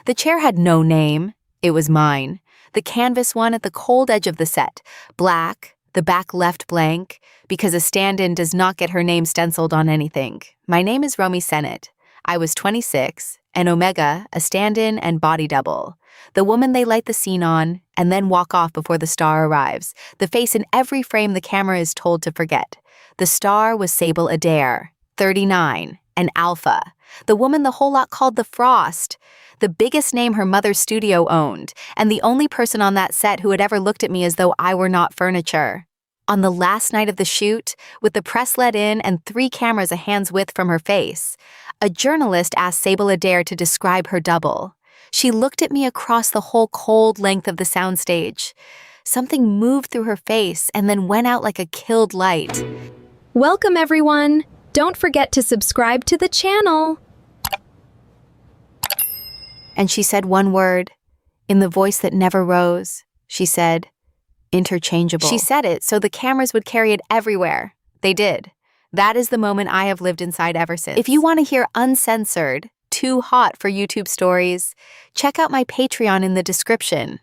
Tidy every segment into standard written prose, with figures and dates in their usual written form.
The chair had no name. It was mine. The canvas one at the cold edge of the set. Black, the back left blank, because a stand-in does not get her name stenciled on anything. My name is Romy Sennett. I was 26, and Omega, a stand-in and body double. The woman they light the scene on, and then walk off before the star arrives. The face in every frame the camera is told to forget. The star was Sable Adair, 39, an alpha. The woman the whole lot called the Frost. The biggest name her mother's studio owned, and the only person on that set who had ever looked at me as though I were not furniture. On the last night of the shoot, with the press let in and 3 cameras a hand's width from her face, a journalist asked Sable Adair to describe her double. She looked at me across the whole cold length of the soundstage. Something moved through her face and then went out like a killed light. Welcome, everyone! Don't forget to subscribe to the channel! And she said one word, in the voice that never rose. She said, interchangeable. She said it so the cameras would carry it everywhere. They did. That is the moment I have lived inside ever since. If you want to hear uncensored, too hot for YouTube stories, check out my Patreon in the description.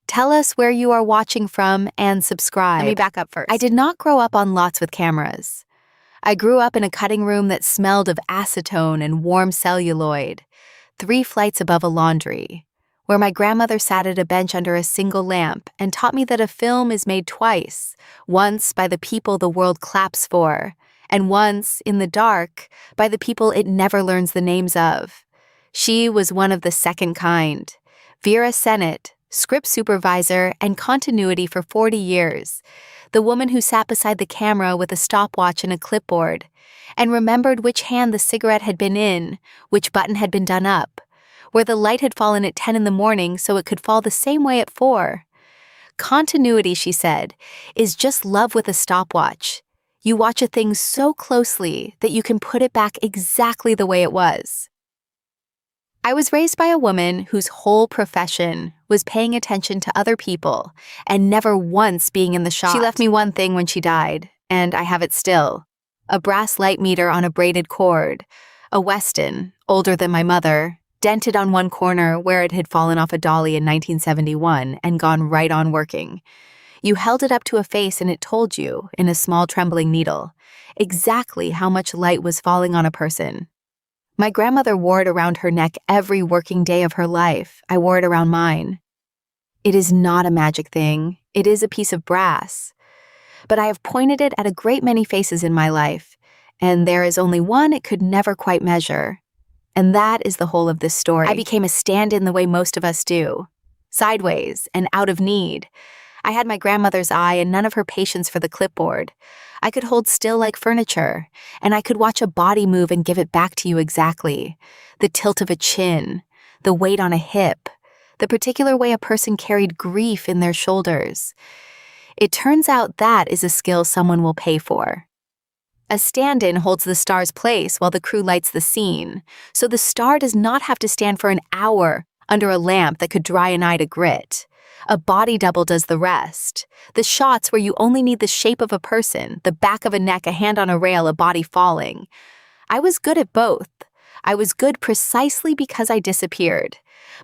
Tell us where you are watching from and subscribe. Let me back up first. I did not grow up on lots with cameras. I grew up in a cutting room that smelled of acetone and warm celluloid, 3 flights above a laundry, where my grandmother sat at a bench under a single lamp and taught me that a film is made twice, once by the people the world claps for, and once, in the dark, by the people it never learns the names of. She was one of the second kind. Romy Sennett, script supervisor and continuity for 40 years, the woman who sat beside the camera with a stopwatch and a clipboard, and remembered which hand the cigarette had been in, which button had been done up, where the light had fallen at 10 in the morning so it could fall the same way at 4. Continuity, she said, is just love with a stopwatch. You watch a thing so closely that you can put it back exactly the way it was. I was raised by a woman whose whole profession was paying attention to other people and never once being in the shot. She left me one thing when she died, and I have it still. A brass light meter on a braided cord, a Weston, older than my mother, dented on one corner where it had fallen off a dolly in 1971 and gone right on working. You held it up to a face and it told you, in a small trembling needle, exactly how much light was falling on a person. My grandmother wore it around her neck every working day of her life. I wore it around mine. It is not a magic thing. It is a piece of brass. But I have pointed it at a great many faces in my life, and there is only one it could never quite measure. And that is the whole of this story. I became a stand-in the way most of us do. Sideways and out of need. I had my grandmother's eye and none of her patience for the clipboard. I could hold still like furniture, and I could watch a body move and give it back to you exactly. The tilt of a chin, the weight on a hip, the particular way a person carried grief in their shoulders. It turns out that is a skill someone will pay for. A stand-in holds the star's place while the crew lights the scene, so the star does not have to stand for an hour under a lamp that could dry an eye to grit. A body double does the rest. The shots where you only need the shape of a person, the back of a neck, a hand on a rail, a body falling. I was good at both. I was good precisely because I disappeared.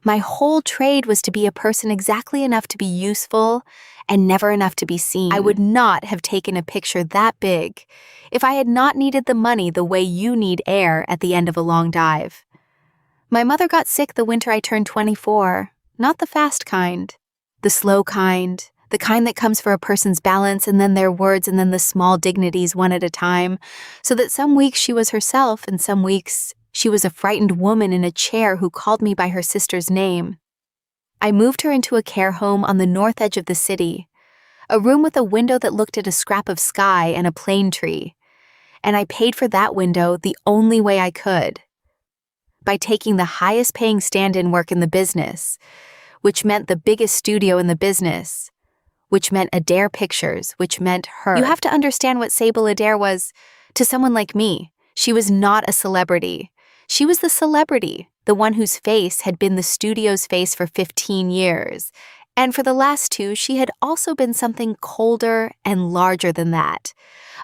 My whole trade was to be a person exactly enough to be useful and never enough to be seen. I would not have taken a picture that big if I had not needed the money the way you need air at the end of a long dive. My mother got sick the winter I turned 24, not the fast kind. The slow kind, the kind that comes for a person's balance and then their words and then the small dignities one at a time, so that some weeks she was herself and some weeks she was a frightened woman in a chair who called me by her sister's name. I moved her into a care home on the north edge of the city, a room with a window that looked at a scrap of sky and a plane tree, and I paid for that window the only way I could, by taking the highest paying stand-in work in the business, which meant the biggest studio in the business, which meant Adair Pictures, which meant her. You have to understand what Sable Adair was to someone like me. She was not a celebrity. She was the celebrity, the one whose face had been the studio's face for 15 years. And for the last 2, she had also been something colder and larger than that.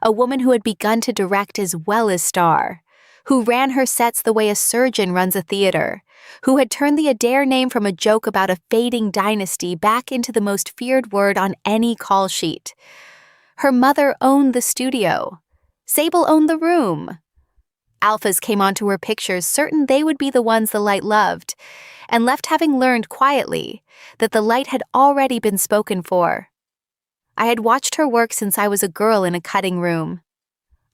A woman who had begun to direct as well as star, who ran her sets the way a surgeon runs a theater, who had turned the Adair name from a joke about a fading dynasty back into the most feared word on any call sheet. Her mother owned the studio. Sable owned the room. Alphas came onto her pictures certain they would be the ones the light loved, and left having learned quietly that the light had already been spoken for. I had watched her work since I was a girl in a cutting room.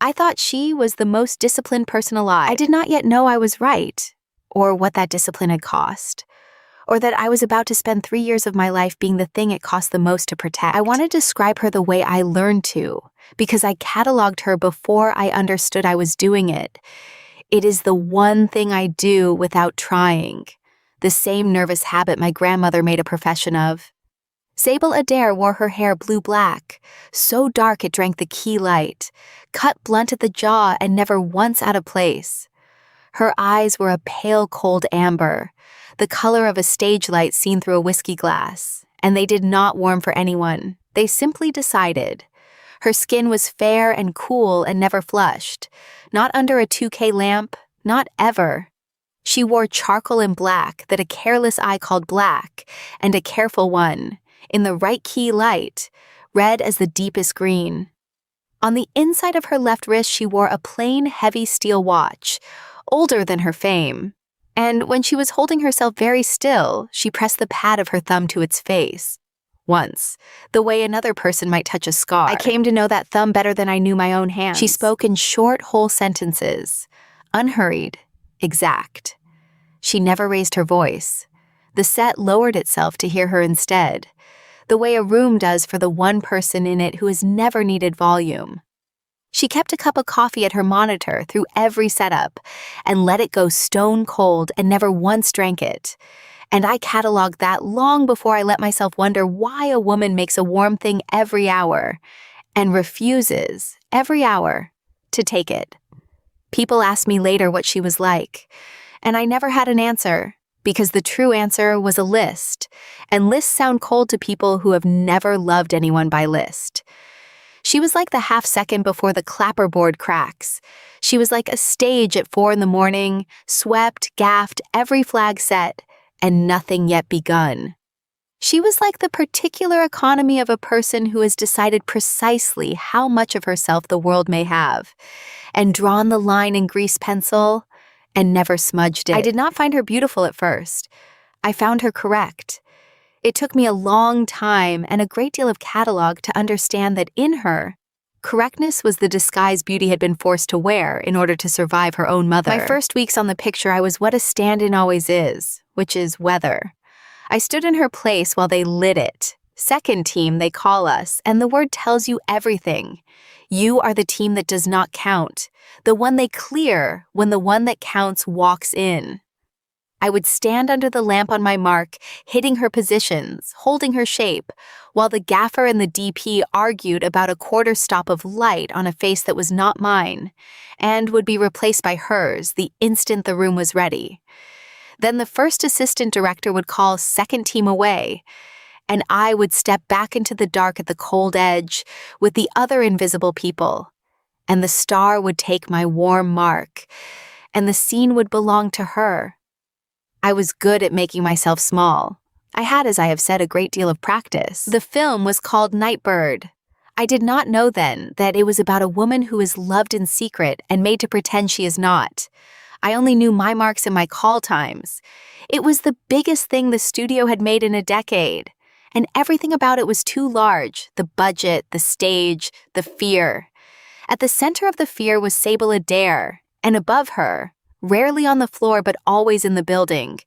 I thought she was the most disciplined person alive. I did not yet know I was right, or what that discipline had cost, or that I was about to spend 3 years of my life being the thing it cost the most to protect. I want to describe her the way I learned to, because I cataloged her before I understood I was doing it. It is the one thing I do without trying, the same nervous habit my grandmother made a profession of. Sable Adair wore her hair blue-black, so dark it drank the key light, cut blunt at the jaw and never once out of place. Her eyes were a pale cold amber, the color of a stage light seen through a whiskey glass, and they did not warm for anyone. They simply decided. Her skin was fair and cool and never flushed, not under a 2K lamp, not ever. She wore charcoal and black that a careless eye called black, and a careful one, in the right key light, red as the deepest green. On the inside of her left wrist she wore a plain, heavy steel watch, older than her fame, and when she was holding herself very still, she pressed the pad of her thumb to its face. Once, the way another person might touch a scar. I came to know that thumb better than I knew my own hands. She spoke in short, whole sentences, unhurried, exact. She never raised her voice. The set lowered itself to hear her instead, the way a room does for the one person in it who has never needed volume. She kept a cup of coffee at her monitor through every setup and let it go stone cold and never once drank it. And I cataloged that long before I let myself wonder why a woman makes a warm thing every hour and refuses, every hour, to take it. People asked me later what she was like, and I never had an answer, because the true answer was a list, and lists sound cold to people who have never loved anyone by list. She was like the half second before the clapperboard cracks. She was like a stage at 4 a.m, swept, gaffed, every flag set, and nothing yet begun. She was like the particular economy of a person who has decided precisely how much of herself the world may have, and drawn the line in grease pencil, and never smudged it. I did not find her beautiful at first. I found her correct. It took me a long time and a great deal of catalog to understand that in her, correctness was the disguise beauty had been forced to wear in order to survive her own mother. My first weeks on the picture, I was what a stand-in always is, which is weather. I stood in her place while they lit it. Second team, they call us, and the word tells you everything. You are the team that does not count, the one they clear when the one that counts walks in. I would stand under the lamp on my mark, hitting her positions, holding her shape, while the gaffer and the DP argued about a quarter stop of light on a face that was not mine, and would be replaced by hers the instant the room was ready. Then the first assistant director would call second team away, and I would step back into the dark at the cold edge with the other invisible people, and the star would take my warm mark, and the scene would belong to her. I was good at making myself small. I had, as I have said, a great deal of practice. The film was called Nightbird. I did not know then that it was about a woman who is loved in secret and made to pretend she is not. I only knew my marks and my call times. It was the biggest thing the studio had made in a decade, and everything about it was too large, the budget, the stage, the fear. At the center of the fear was Sable Adair, and above her, rarely on the floor but always in the building,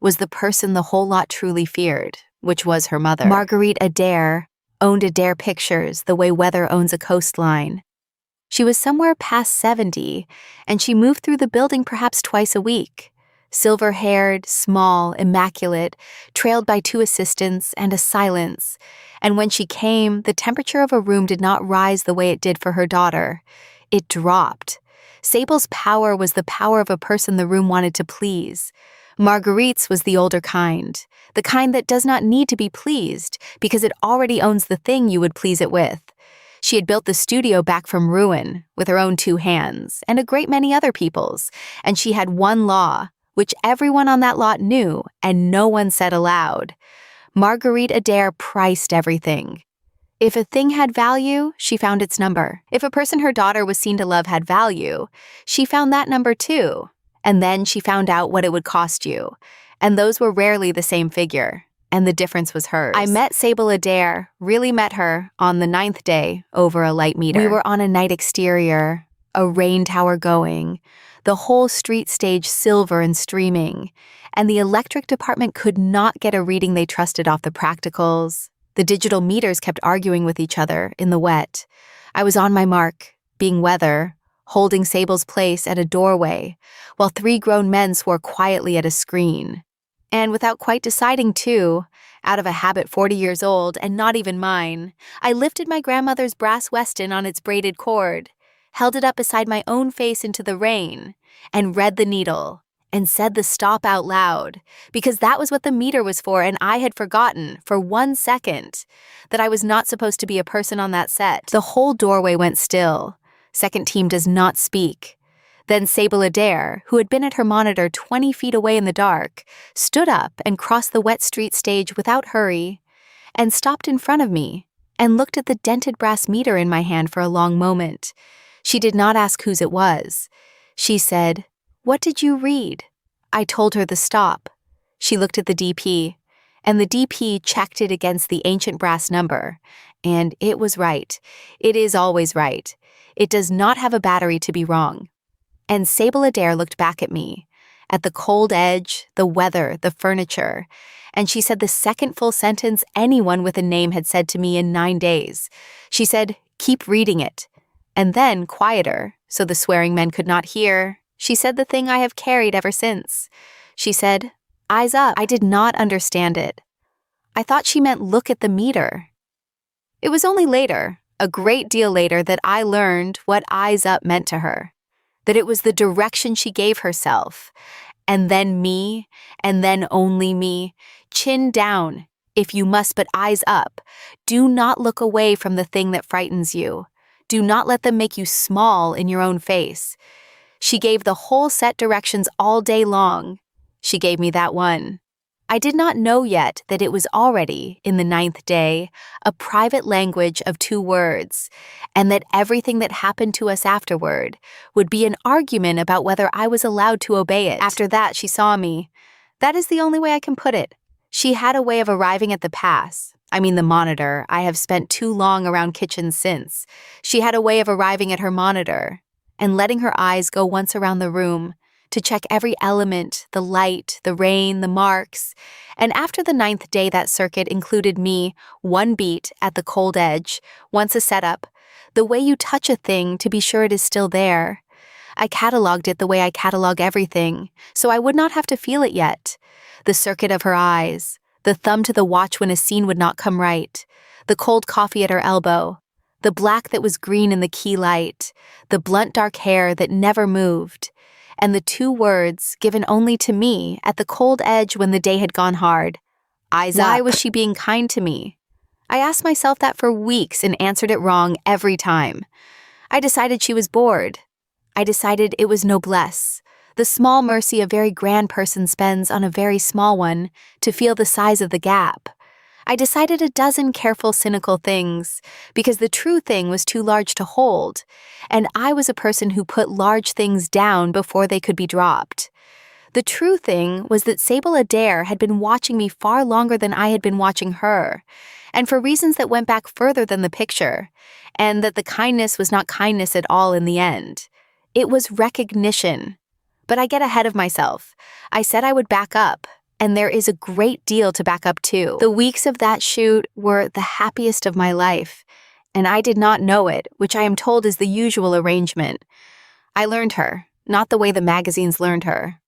was the person the whole lot truly feared, which was her mother. Marguerite Adair owned Adair Pictures the way weather owns a coastline. She was somewhere past 70, and she moved through the building perhaps twice a week. Silver-haired, small, immaculate, trailed by 2 assistants and a silence, and when she came, the temperature of a room did not rise the way it did for her daughter. It dropped. Sable's power was the power of a person the room wanted to please. Marguerite's was the older kind, the kind that does not need to be pleased because it already owns the thing you would please it with. She had built the studio back from ruin with her own 2 hands and a great many other people's, and she had one law, which everyone on that lot knew and no one said aloud. Marguerite Adair priced everything. If a thing had value, she found its number. If a person her daughter was seen to love had value, she found that number too. And then she found out what it would cost you. And those were rarely the same figure. And the difference was hers. I met Sable Adair, really met her, on the 9th day over a light meter. We were on a night exterior, a rain tower going, the whole street stage silver and streaming, and the electric department could not get a reading they trusted off the practicals. The digital meters kept arguing with each other in the wet. I was on my mark, being weather, holding Sable's place at a doorway, while 3 grown men swore quietly at a screen. And without quite deciding too, out of a habit 40 years old and not even mine, I lifted my grandmother's brass Weston on its braided cord, held it up beside my own face into the rain, and read the needle, and said the stop out loud, because that was what the meter was for, and I had forgotten, for 1 second, that I was not supposed to be a person on that set. The whole doorway went still. Second team does not speak. Then Sable Adair, who had been at her monitor 20 feet away in the dark, stood up and crossed the wet street stage without hurry, and stopped in front of me, and looked at the dented brass meter in my hand for a long moment. She did not ask whose it was. She said, "What did you read?" I told her the stop. She looked at the DP, and the DP checked it against the ancient brass number. And it was right. It is always right. It does not have a battery to be wrong. And Sable Adair looked back at me, at the cold edge, the weather, the furniture, and she said the second full sentence anyone with a name had said to me in 9 days. She said, "Keep reading it." And then, quieter, so the swearing men could not hear, she said the thing I have carried ever since. She said, "Eyes up." I did not understand it. I thought she meant look at the meter. It was only later, a great deal later, that I learned what eyes up meant to her. That it was the direction she gave herself. And then me, and then only me. Chin down, if you must, but eyes up. Do not look away from the thing that frightens you. Do not let them make you small in your own face. She gave the whole set directions all day long. She gave me that one. I did not know yet that it was already, in the 9th day, a private language of 2 words, and that everything that happened to us afterward would be an argument about whether I was allowed to obey it. After that, she saw me. That is the only way I can put it. She had a way of arriving at the pass. I mean the monitor. I have spent too long around kitchens since. She had a way of arriving at her monitor and letting her eyes go once around the room to check every element, the light, the rain, the marks. And after the 9th day, that circuit included me, 1 beat at the cold edge, once a setup, the way you touch a thing to be sure it is still there. I cataloged it the way I catalog everything, so I would not have to feel it yet. The circuit of her eyes, the thumb to the watch when a scene would not come right, the cold coffee at her elbow, the black that was green in the key light, the blunt dark hair that never moved, and the 2 words given only to me at the cold edge when the day had gone hard. Eyes up. Why was she being kind to me? I asked myself that for weeks and answered it wrong every time. I decided she was bored. I decided it was noblesse, the small mercy a very grand person spends on a very small one to feel the size of the gap. I decided a dozen careful, cynical things, because the true thing was too large to hold, and I was a person who put large things down before they could be dropped. The true thing was that Sable Adair had been watching me far longer than I had been watching her, and for reasons that went back further than the picture, and that the kindness was not kindness at all in the end. It was recognition. But I get ahead of myself. I said I would back up. And there is a great deal to back up to. The weeks of that shoot were the happiest of my life, and I did not know it, which I am told is the usual arrangement. I learned her, not the way the magazines learned her.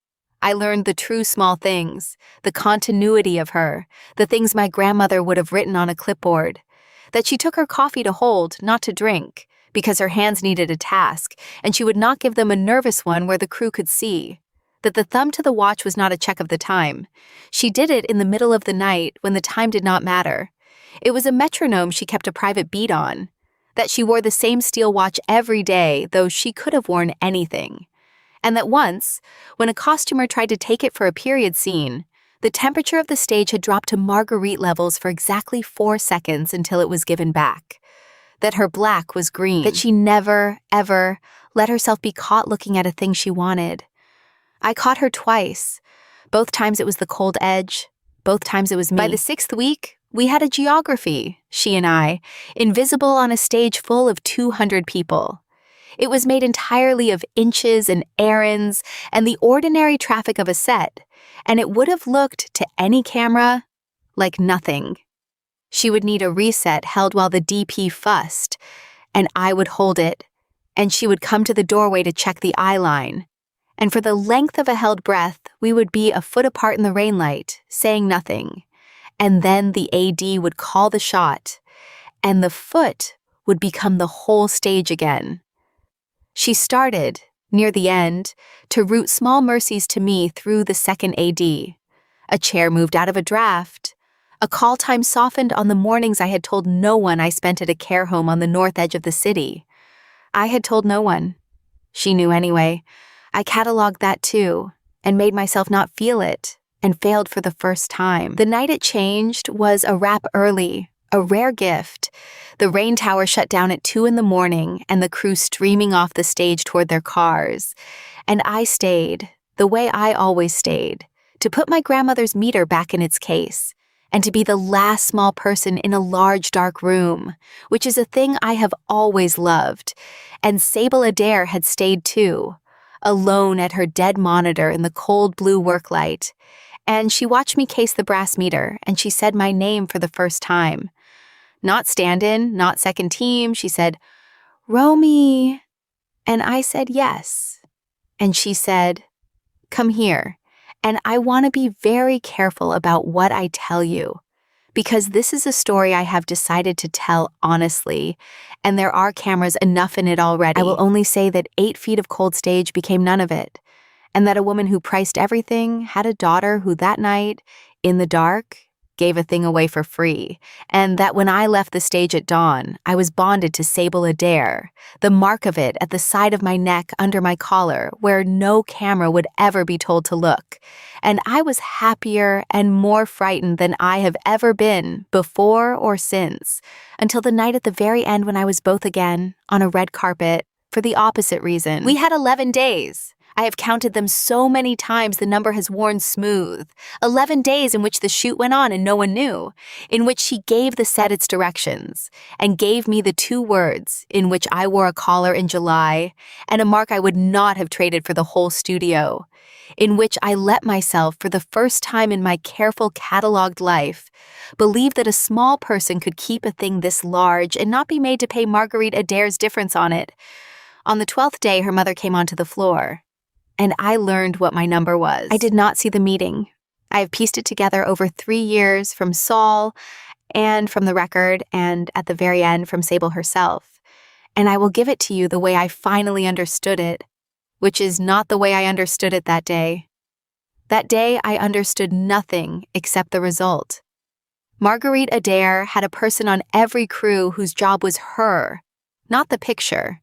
I learned the true small things, the continuity of her, the things my grandmother would have written on a clipboard, that she took her coffee to hold, not to drink, because her hands needed a task, and she would not give them a nervous one where the crew could see. That the thumb to the watch was not a check of the time. She did it in the middle of the night when the time did not matter. It was a metronome she kept a private beat on. that she wore the same steel watch every day, though she could have worn anything, and that once, when a costumer tried to take it for a period scene, the temperature of the stage had dropped to Marguerite levels for exactly 4 seconds until it was given back, that her black was green, that she never, ever let herself be caught looking at a thing she wanted. I caught her twice. Both times it was the cold edge, both times it was me. By the 6th week, we had a geography, she and I, invisible on a stage full of 200 people. It was made entirely of inches and errands and the ordinary traffic of a set, and it would have looked to any camera like nothing. She would need a reset held while the DP fussed, and I would hold it, and she would come to the doorway to check the eye line. And for the length of a held breath, we would be a foot apart in the rain light, saying nothing. And then the AD would call the shot, and the foot would become the whole stage again. She started, near the end, to root small mercies to me through the second AD. A chair moved out of a draft. A call time softened on the mornings I had told no one I spent at a care home on the north edge of the city. I had told no one. She knew anyway. I cataloged that too, and made myself not feel it, and failed for the first time. The night it changed was a wrap early, a rare gift. The rain tower shut down at 2 a.m, and the crew streaming off the stage toward their cars. And I stayed, the way I always stayed, to put my grandmother's meter back in its case, and to be the last small person in a large dark room, which is a thing I have always loved. And Sable Adair had stayed too, alone at her dead monitor in the cold blue work light. And she watched me case the brass meter, and she said my name for the first time. Not stand-in, not second team. She said, "Romy." And I said yes. And she said, "Come here." And I want to be very careful about what I tell you, because this is a story I have decided to tell honestly, and there are cameras enough in it already. I will only say that 8 feet of cold stage became none of it, and that a woman who priced everything had a daughter who that night, in the dark, gave a thing away for free, and that when I left the stage at dawn, I was bonded to Sable Adair, the mark of it at the side of my neck under my collar, where no camera would ever be told to look, and I was happier and more frightened than I have ever been before or since, until the night at the very end when I was both again, on a red carpet, for the opposite reason. We had 11 days. I have counted them so many times the number has worn smooth. 11 days in which the shoot went on and no one knew, in which she gave the set its directions, and gave me the 2 words in which I wore a collar in July, and a mark I would not have traded for the whole studio, in which I let myself, for the first time in my careful catalogued life, believe that a small person could keep a thing this large and not be made to pay Marguerite Adair's difference on it. On the 12th day, her mother came onto the floor, and I learned what my number was. I did not see the meeting. I have pieced it together over 3 years from Saul and from the record, and at the very end from Sable herself. And I will give it to you the way I finally understood it, which is not the way I understood it that day. That day I understood nothing except the result. Marguerite Adair had a person on every crew whose job was her, not the picture.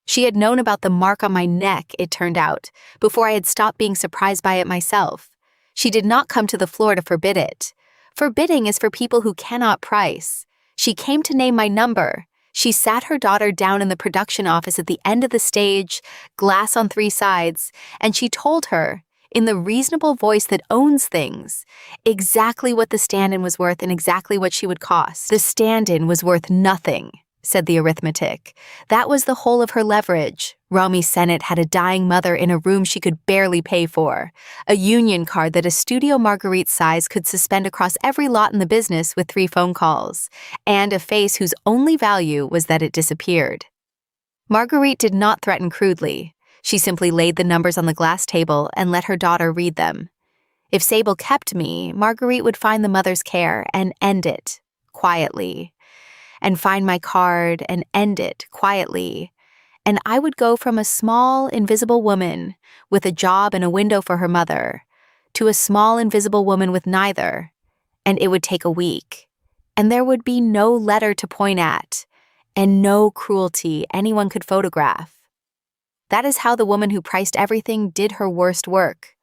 She had known about the mark on my neck, it turned out, before I had stopped being surprised by it myself. She did not come to the floor to forbid it. Forbidding is for people who cannot price. She came to name my number. She sat her daughter down in the production office at the end of the stage, glass on 3 sides, and she told her, in the reasonable voice that owns things, exactly what the stand-in was worth and exactly what she would cost. The stand-in was worth nothing, said the arithmetic. That was the whole of her leverage. Romy Sennett had a dying mother in a room she could barely pay for, a union card that a studio Marguerite's size could suspend across every lot in the business with 3 phone calls, and a face whose only value was that it disappeared. Marguerite did not threaten crudely. She simply laid the numbers on the glass table and let her daughter read them. If Sable kept me, Marguerite would find the mother's care and end it, quietly, and find my card and end it quietly, and I would go from a small, invisible woman with a job and a window for her mother to a small, invisible woman with neither, and it would take a week, and there would be no letter to point at, and no cruelty anyone could photograph. That is how the woman who priced everything did her worst work.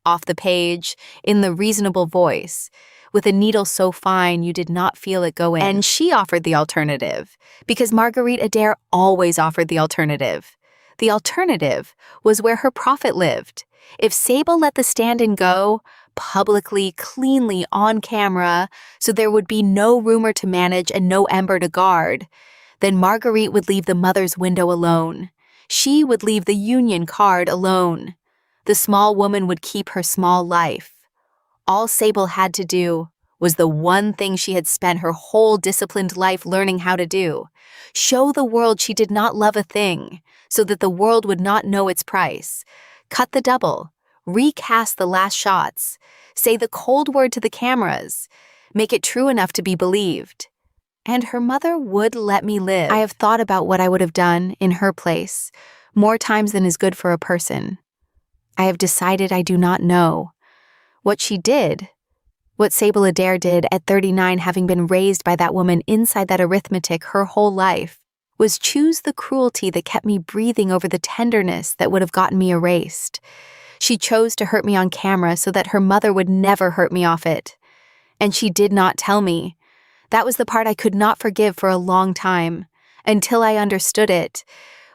Off the page, in the reasonable voice, with a needle so fine you did not feel it go in. And she offered the alternative, because Marguerite Adair always offered the alternative. The alternative was where her prophet lived. If Sable let the stand-in go, publicly, cleanly, on camera, so there would be no rumor to manage and no ember to guard, then Marguerite would leave the mother's window alone. She would leave the union card alone. The small woman would keep her small life. All Sable had to do was the one thing she had spent her whole disciplined life learning how to do: show the world she did not love a thing, so that the world would not know its price. Cut the double, recast the last shots, say the cold word to the cameras, make it true enough to be believed. And her mother would let me live. I have thought about what I would have done in her place, more times than is good for a person. I have decided I do not know. What she did, what Sable Adair did at 39, having been raised by that woman inside that arithmetic her whole life, was choose the cruelty that kept me breathing over the tenderness that would have gotten me erased. She chose to hurt me on camera so that her mother would never hurt me off it. And she did not tell me. That was the part I could not forgive for a long time, until I understood it,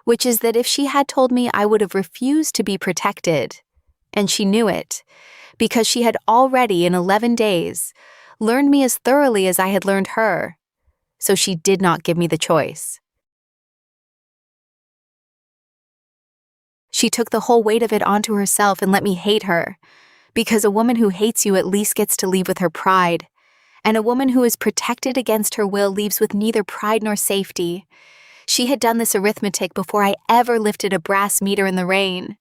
which is that if she had told me, I would have refused to be protected. And she knew it, because she had already, in 11 days, learned me as thoroughly as I had learned her. So she did not give me the choice. She took the whole weight of it onto herself and let me hate her, because a woman who hates you at least gets to leave with her pride, and a woman who is protected against her will leaves with neither pride nor safety. She had done this arithmetic before I ever lifted a brass meter in the rain.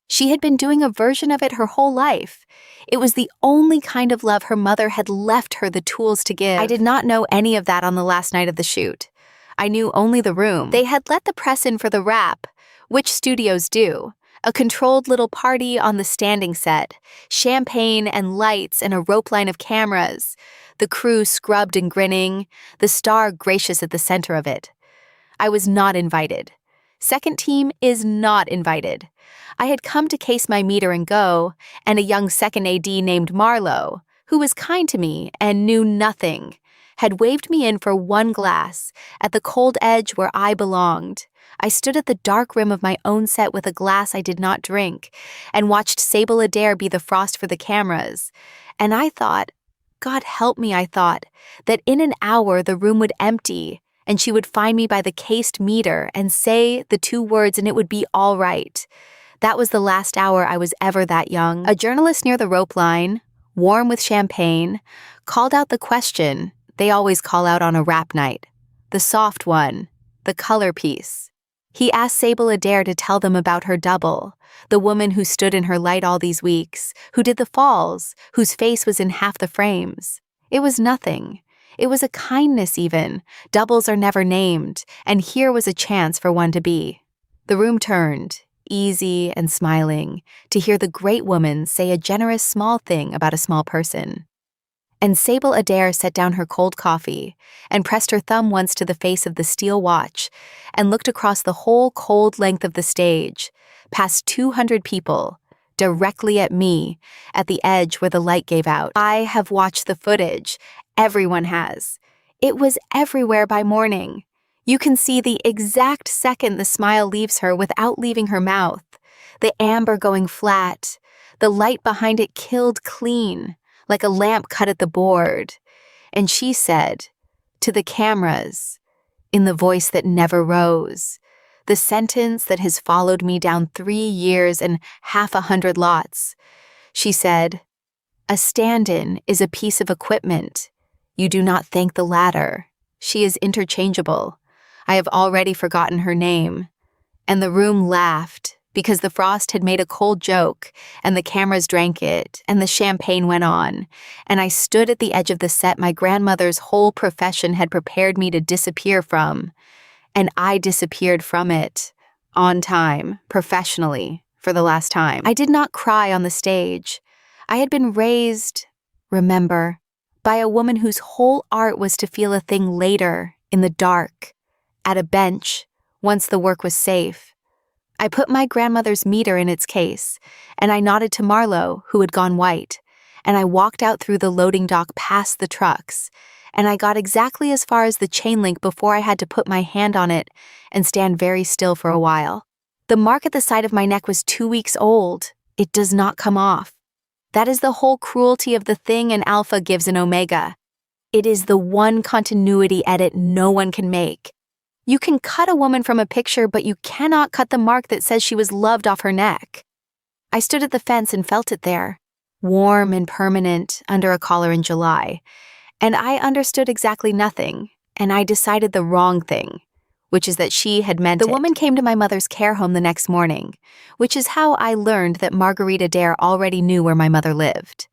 She had been doing a version of it her whole life. It was the only kind of love her mother had left her the tools to give. I did not know any of that on the last night of the shoot. I knew only the room. They had let the press in for the wrap, which studios do. A controlled little party on the standing set, champagne and lights and a rope line of cameras, the crew scrubbed and grinning, the star gracious at the center of it. I was not invited. Second team is not invited. I had come to case my meter and go, and a young second AD named Marlowe, who was kind to me and knew nothing, had waved me in for one glass at the cold edge where I belonged. I stood at the dark rim of my own set with a glass I did not drink and watched Sable Adair be the frost for the cameras. And I thought, God help me, I thought, that in an hour the room would empty and she would find me by the cased meter and say the two words and it would be all right. That was the last hour I was ever that young. A journalist near the rope line, warm with champagne, called out the question they always call out on a rap night, the soft one, the color piece. He asked Sable Adair to tell them about her double, the woman who stood in her light all these weeks, who did the falls, whose face was in half the frames. It was nothing. It was a kindness even. Doubles are never named, and here was a chance for one to be. The room turned, easy and smiling, to hear the great woman say a generous small thing about a small person. And Sable Adair set down her cold coffee and pressed her thumb once to the face of the steel watch and looked across the whole cold length of the stage, past 200 people, directly at me, at the edge where the light gave out. I have watched the footage. Everyone has. It was everywhere by morning. You can see the exact second the smile leaves her without leaving her mouth, the amber going flat, the light behind it killed clean, like a lamp cut at the board. And she said, to the cameras, in the voice that never rose, the sentence that has followed me down 3 years and half 100 lots. She said, a stand-in is a piece of equipment. You do not thank the latter. She is interchangeable. I have already forgotten her name. And the room laughed, because the frost had made a cold joke, and the cameras drank it, and the champagne went on, and I stood at the edge of the set my grandmother's whole profession had prepared me to disappear from, and I disappeared from it, on time, professionally, for the last time. I did not cry on the stage. I had been raised, remember, by a woman whose whole art was to feel a thing later, in the dark, at a bench, once the work was safe. I put my grandmother's meter in its case, and I nodded to Marlowe, who had gone white, and I walked out through the loading dock past the trucks, and I got exactly as far as the chain link before I had to put my hand on it and stand very still for a while. The mark at the side of my neck was 2 weeks old. It does not come off. That is the whole cruelty of the thing an alpha gives an omega. It is the one continuity edit no one can make. You can cut a woman from a picture, but you cannot cut the mark that says she was loved off her neck. I stood at the fence and felt it there, warm and permanent under a collar in July, and I understood exactly nothing, and I decided the wrong thing, which is that she had meant it. The woman came to my mother's care home the next morning, which is how I learned that Marguerite Adair already knew where my mother lived.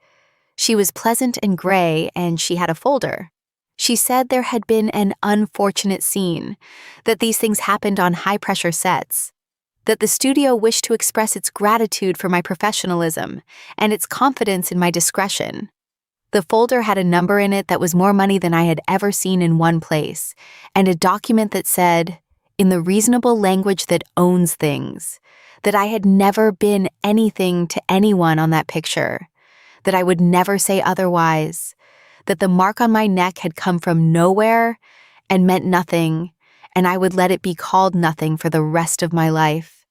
She was pleasant and gray, and she had a folder. She said there had been an unfortunate scene, that these things happened on high-pressure sets, that the studio wished to express its gratitude for my professionalism and its confidence in my discretion. The folder had a number in it that was more money than I had ever seen in one place, and a document that said, in the reasonable language that owns things, that I had never been anything to anyone on that picture, that I would never say otherwise, that the mark on my neck had come from nowhere and meant nothing, and I would let it be called nothing for the rest of my life.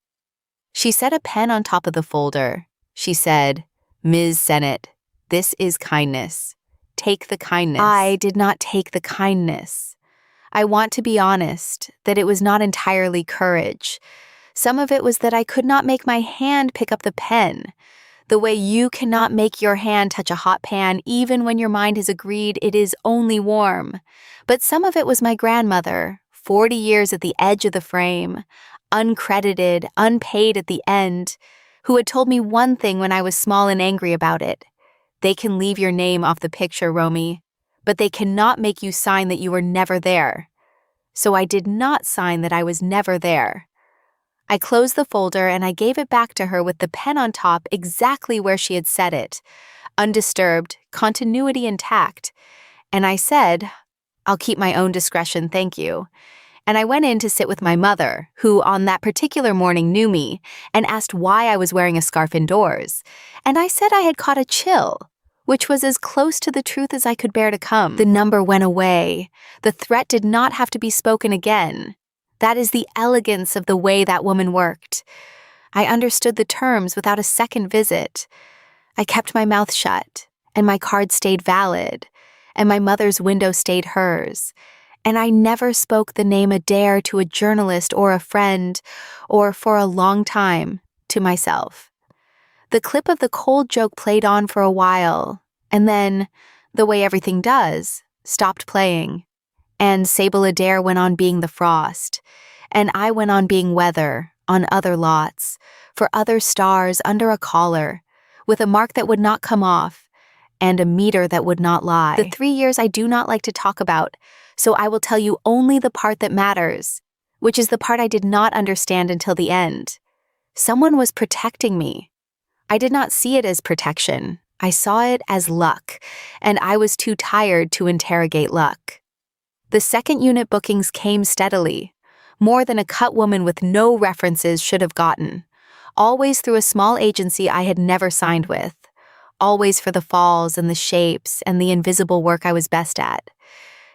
She set a pen on top of the folder. She said, "Ms. Sennett, this is kindness. Take the kindness." I did not take the kindness. I want to be honest that it was not entirely courage. Some of it was that I could not make my hand pick up the pen. The way you cannot make your hand touch a hot pan even when your mind has agreed it is only warm. But some of it was my grandmother, 40 years at the edge of the frame, uncredited, unpaid at the end, who had told me one thing when I was small and angry about it. They can leave your name off the picture, Romy, but they cannot make you sign that you were never there. So I did not sign that I was never there. I closed the folder and I gave it back to her with the pen on top exactly where she had set it, undisturbed, continuity intact. And I said, "I'll keep my own discretion, thank you." And I went in to sit with my mother, who on that particular morning knew me, and asked why I was wearing a scarf indoors. And I said I had caught a chill, which was as close to the truth as I could bear to come. The number went away. The threat did not have to be spoken again. That is the elegance of the way that woman worked. I understood the terms without a second visit. I kept my mouth shut, and my card stayed valid, and my mother's window stayed hers, and I never spoke the name Adair to a journalist or a friend, or for a long time, to myself. The clip of the cold joke played on for a while, and then, the way everything does, stopped playing. And Sable Adair went on being the frost, and I went on being weather on other lots, for other stars under a collar, with a mark that would not come off, and a meter that would not lie. The 3 years I do not like to talk about, so I will tell you only the part that matters, which is the part I did not understand until the end. Someone was protecting me. I did not see it as protection. I saw it as luck, and I was too tired to interrogate luck. The second unit bookings came steadily, more than a cut woman with no references should have gotten, always through a small agency I had never signed with, always for the falls and the shapes and the invisible work I was best at.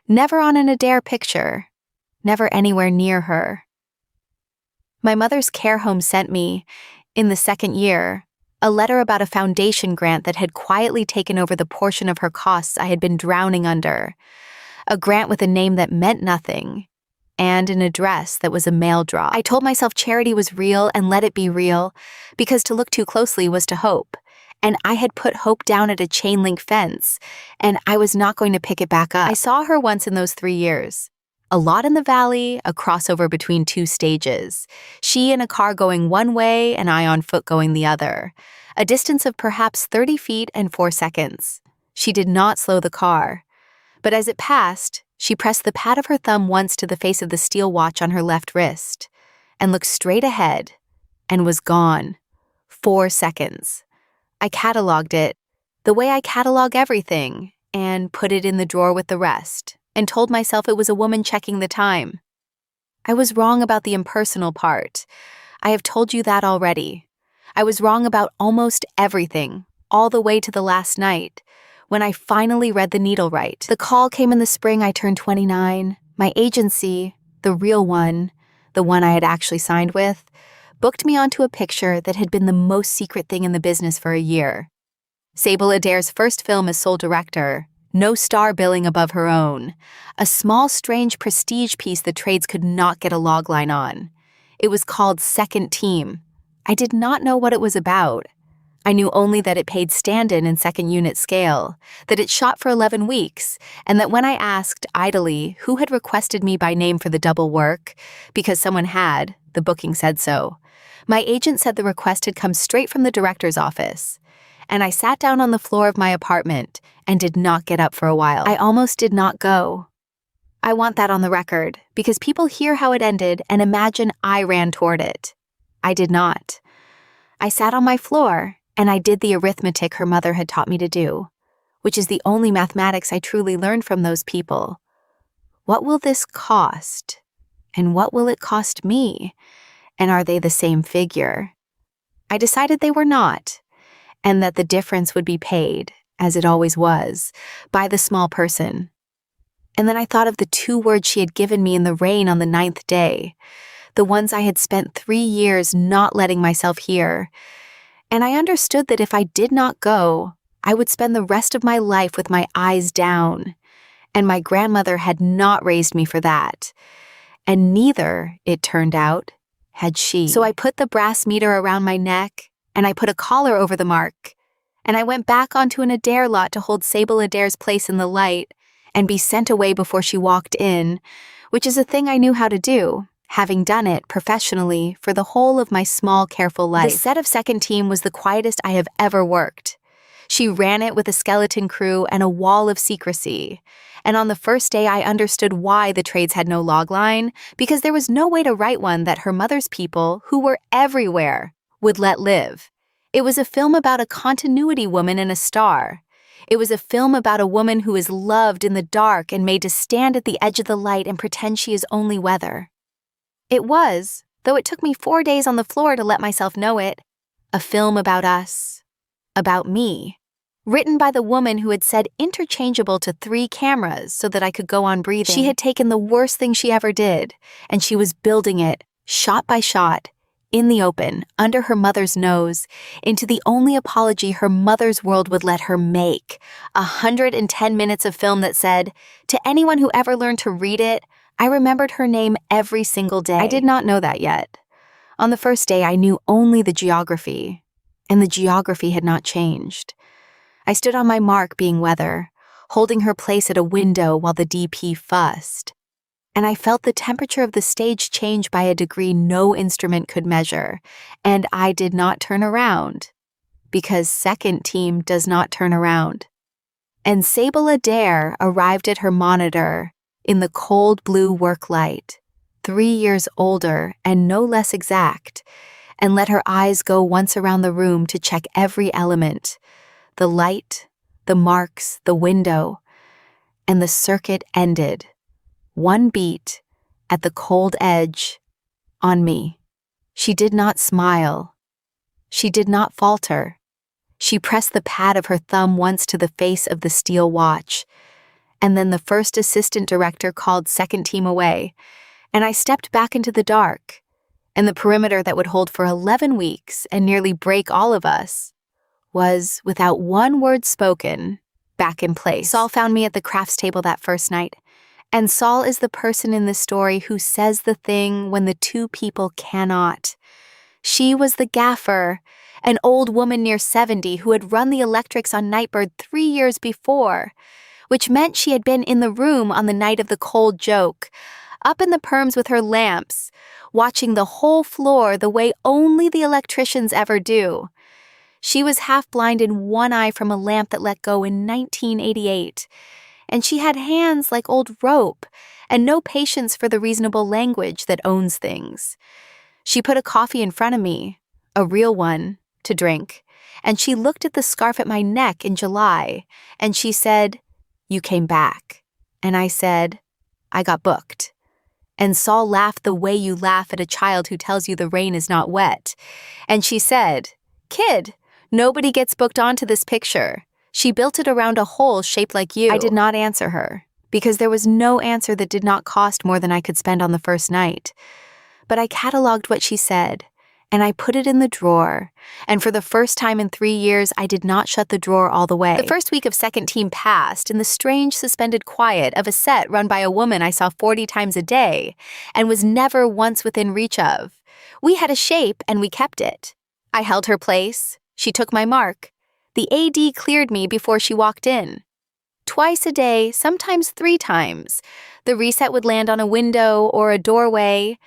Never on an Adair picture, never anywhere near her. My mother's care home sent me, in the second year, a letter about a foundation grant that had quietly taken over the portion of her costs I had been drowning under. A grant with a name that meant nothing, and an address that was a mail drop. I told myself charity was real and let it be real, because to look too closely was to hope, and I had put hope down at a chain link fence, and I was not going to pick it back up. I saw her once in those 3 years. A lot in the valley, a crossover between 2 stages. She in a car going one way and I on foot going the other. A distance of perhaps 30 feet and 4 seconds. She did not slow the car. But as it passed, she pressed the pad of her thumb once to the face of the steel watch on her left wrist, and looked straight ahead, and was gone. 4 seconds. I cataloged it, the way I catalog everything, and put it in the drawer with the rest, and told myself it was a woman checking the time. I was wrong about the impersonal part. I have told you that already. I was wrong about almost everything, all the way to the last night, when I finally read the needle right. The call came in the spring I turned 29. My agency, the real one, the one I had actually signed with, booked me onto a picture that had been the most secret thing in the business for a year. Sable Adair's first film as sole director, no star billing above her own, a small, strange prestige piece the trades could not get a logline on. It was called Second Team. I did not know what it was about. I knew only that it paid stand-in and second unit scale, that it shot for 11 weeks, and that when I asked, idly, who had requested me by name for the double work, because someone had, the booking said so, my agent said the request had come straight from the director's office. And I sat down on the floor of my apartment and did not get up for a while. I almost did not go. I want that on the record, because people hear how it ended and imagine I ran toward it. I did not. I sat on my floor, and I did the arithmetic her mother had taught me to do, which is the only mathematics I truly learned from those people. What will this cost? And what will it cost me? And are they the same figure? I decided they were not, and that the difference would be paid, as it always was, by the small person. And then I thought of the 2 words she had given me in the rain on the 9th day, the ones I had spent 3 years not letting myself hear. And I understood that if I did not go, I would spend the rest of my life with my eyes down. And my grandmother had not raised me for that. And neither, it turned out, had she. So I put the brass meter around my neck, and I put a collar over the mark, and I went back onto an Adair lot to hold Sable Adair's place in the light and be sent away before she walked in, which is a thing I knew how to do, having done it professionally for the whole of my small, careful life. The set of Second Team was the quietest I have ever worked. She ran it with a skeleton crew and a wall of secrecy. And on the first day, I understood why the trades had no logline, because there was no way to write one that her mother's people, who were everywhere, would let live. It was a film about a continuity woman and a star. It was a film about a woman who is loved in the dark and made to stand at the edge of the light and pretend she is only weather. It was, though it took me 4 days on the floor to let myself know it, a film about us, about me, written by the woman who had said interchangeable to 3 cameras so that I could go on breathing. She had taken the worst thing she ever did, and she was building it, shot by shot, in the open, under her mother's nose, into the only apology her mother's world would let her make. 110 minutes of film that said, to anyone who ever learned to read it, I remembered her name every single day. I did not know that yet. On the first day, I knew only the geography, and the geography had not changed. I stood on my mark being weather, holding her place at a window while the DP fussed. And I felt the temperature of the stage change by a degree no instrument could measure, and I did not turn around, because Second Team does not turn around. And Sable Adair arrived at her monitor in the cold blue work light, 3 years older and no less exact, and let her eyes go once around the room to check every element, the light, the marks, the window, and the circuit ended. 1 beat, at the cold edge, on me. She did not smile. She did not falter. She pressed the pad of her thumb once to the face of the steel watch, and then the first assistant director called Second Team away, and I stepped back into the dark, and the perimeter that would hold for 11 weeks and nearly break all of us was, without 1 word spoken, back in place. Saul found me at the crafts table that first night, and Saul is the person in this story who says the thing when the 2 people cannot. She was the gaffer, an old woman near 70 who had run the electrics on Nightbird 3 years before, which meant she had been in the room on the night of the cold joke, up in the perms with her lamps, watching the whole floor the way only the electricians ever do. She was half-blind in 1 eye from a lamp that let go in 1988, and she had hands like old rope and no patience for the reasonable language that owns things. She put a coffee in front of me, a real one, to drink, and she looked at the scarf at my neck in July, and she said, "You came back." And I said, "I got booked." And Saul laughed the way you laugh at a child who tells you the rain is not wet. And she said, "Kid, nobody gets booked onto this picture. She built it around a hole shaped like you." I did not answer her, because there was no answer that did not cost more than I could spend on the first night. But I cataloged what she said, and I put it in the drawer, and for the first time in 3 years, I did not shut the drawer all the way. The first week of second team passed in the strange suspended quiet of a set run by a woman I saw 40 times a day and was never once within reach of. We had a shape, and we kept it. I held her place. She took my mark. The AD cleared me before she walked in. Twice a day, sometimes 3 times, the reset would land on a window or a doorway,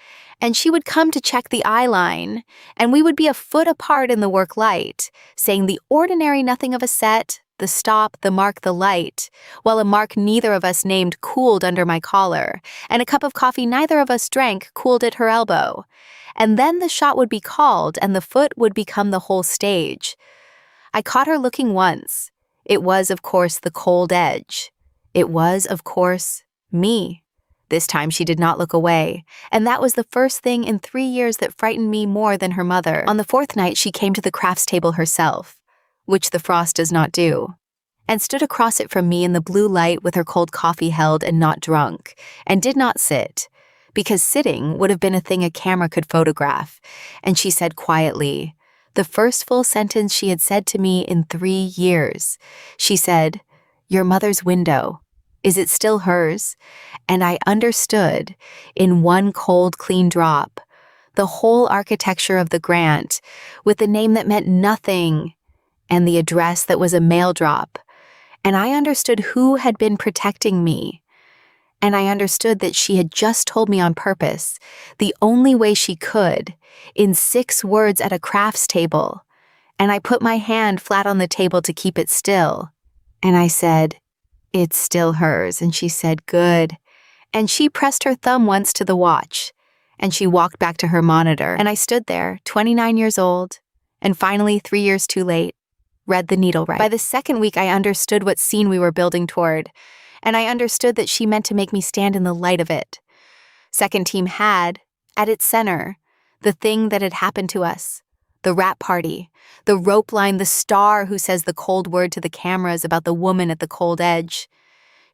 and she would come to check the eye line, and we would be a foot apart in the work light, saying the ordinary nothing of a set, the stop, the mark, the light, while a mark neither of us named cooled under my collar, and a cup of coffee neither of us drank cooled at her elbow. And then the shot would be called, and the foot would become the whole stage. I caught her looking once. It was, of course, the cold edge. It was, of course, me. This time she did not look away, and that was the first thing in 3 years that frightened me more than her mother. On the 4th night, she came to the crafts table herself, which the frost does not do, and stood across it from me in the blue light with her cold coffee held and not drunk, and did not sit, because sitting would have been a thing a camera could photograph, and she said quietly, the first full sentence she had said to me in 3 years. She said, "Your mother's window. Is it still hers?" And I understood, in one cold, clean drop, the whole architecture of the grant, with the name that meant nothing, and the address that was a mail drop. And I understood who had been protecting me. And I understood that she had just told me on purpose, the only way she could, in 6 words at a crafts table. And I put my hand flat on the table to keep it still. And I said, "It's still hers." And she said, "Good." And she pressed her thumb once to the watch, and she walked back to her monitor. And I stood there, 29 years old, and finally, 3 years too late, read the needle right. By the 2nd week, I understood what scene we were building toward, and I understood that she meant to make me stand in the light of it. Second team had, at its center, the thing that had happened to us. The rap party, the rope line, the star who says the cold word to the cameras about the woman at the cold edge.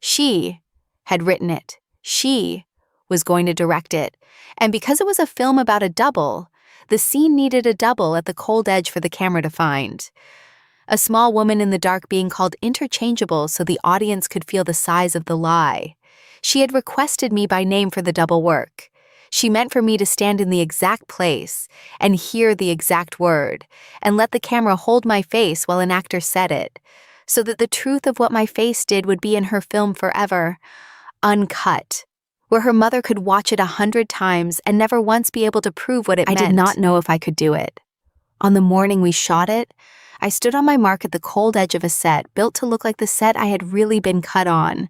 She had written it. She was going to direct it. And because it was a film about a double, the scene needed a double at the cold edge for the camera to find. A small woman in the dark being called interchangeable so the audience could feel the size of the lie. She had requested me by name for the double work. She meant for me to stand in the exact place and hear the exact word, and let the camera hold my face while an actor said it, so that the truth of what my face did would be in her film forever, uncut, where her mother could watch it 100 times and never once be able to prove what it meant. I did not know if I could do it. On the morning we shot it, I stood on my mark at the cold edge of a set built to look like the set I had really been cut on,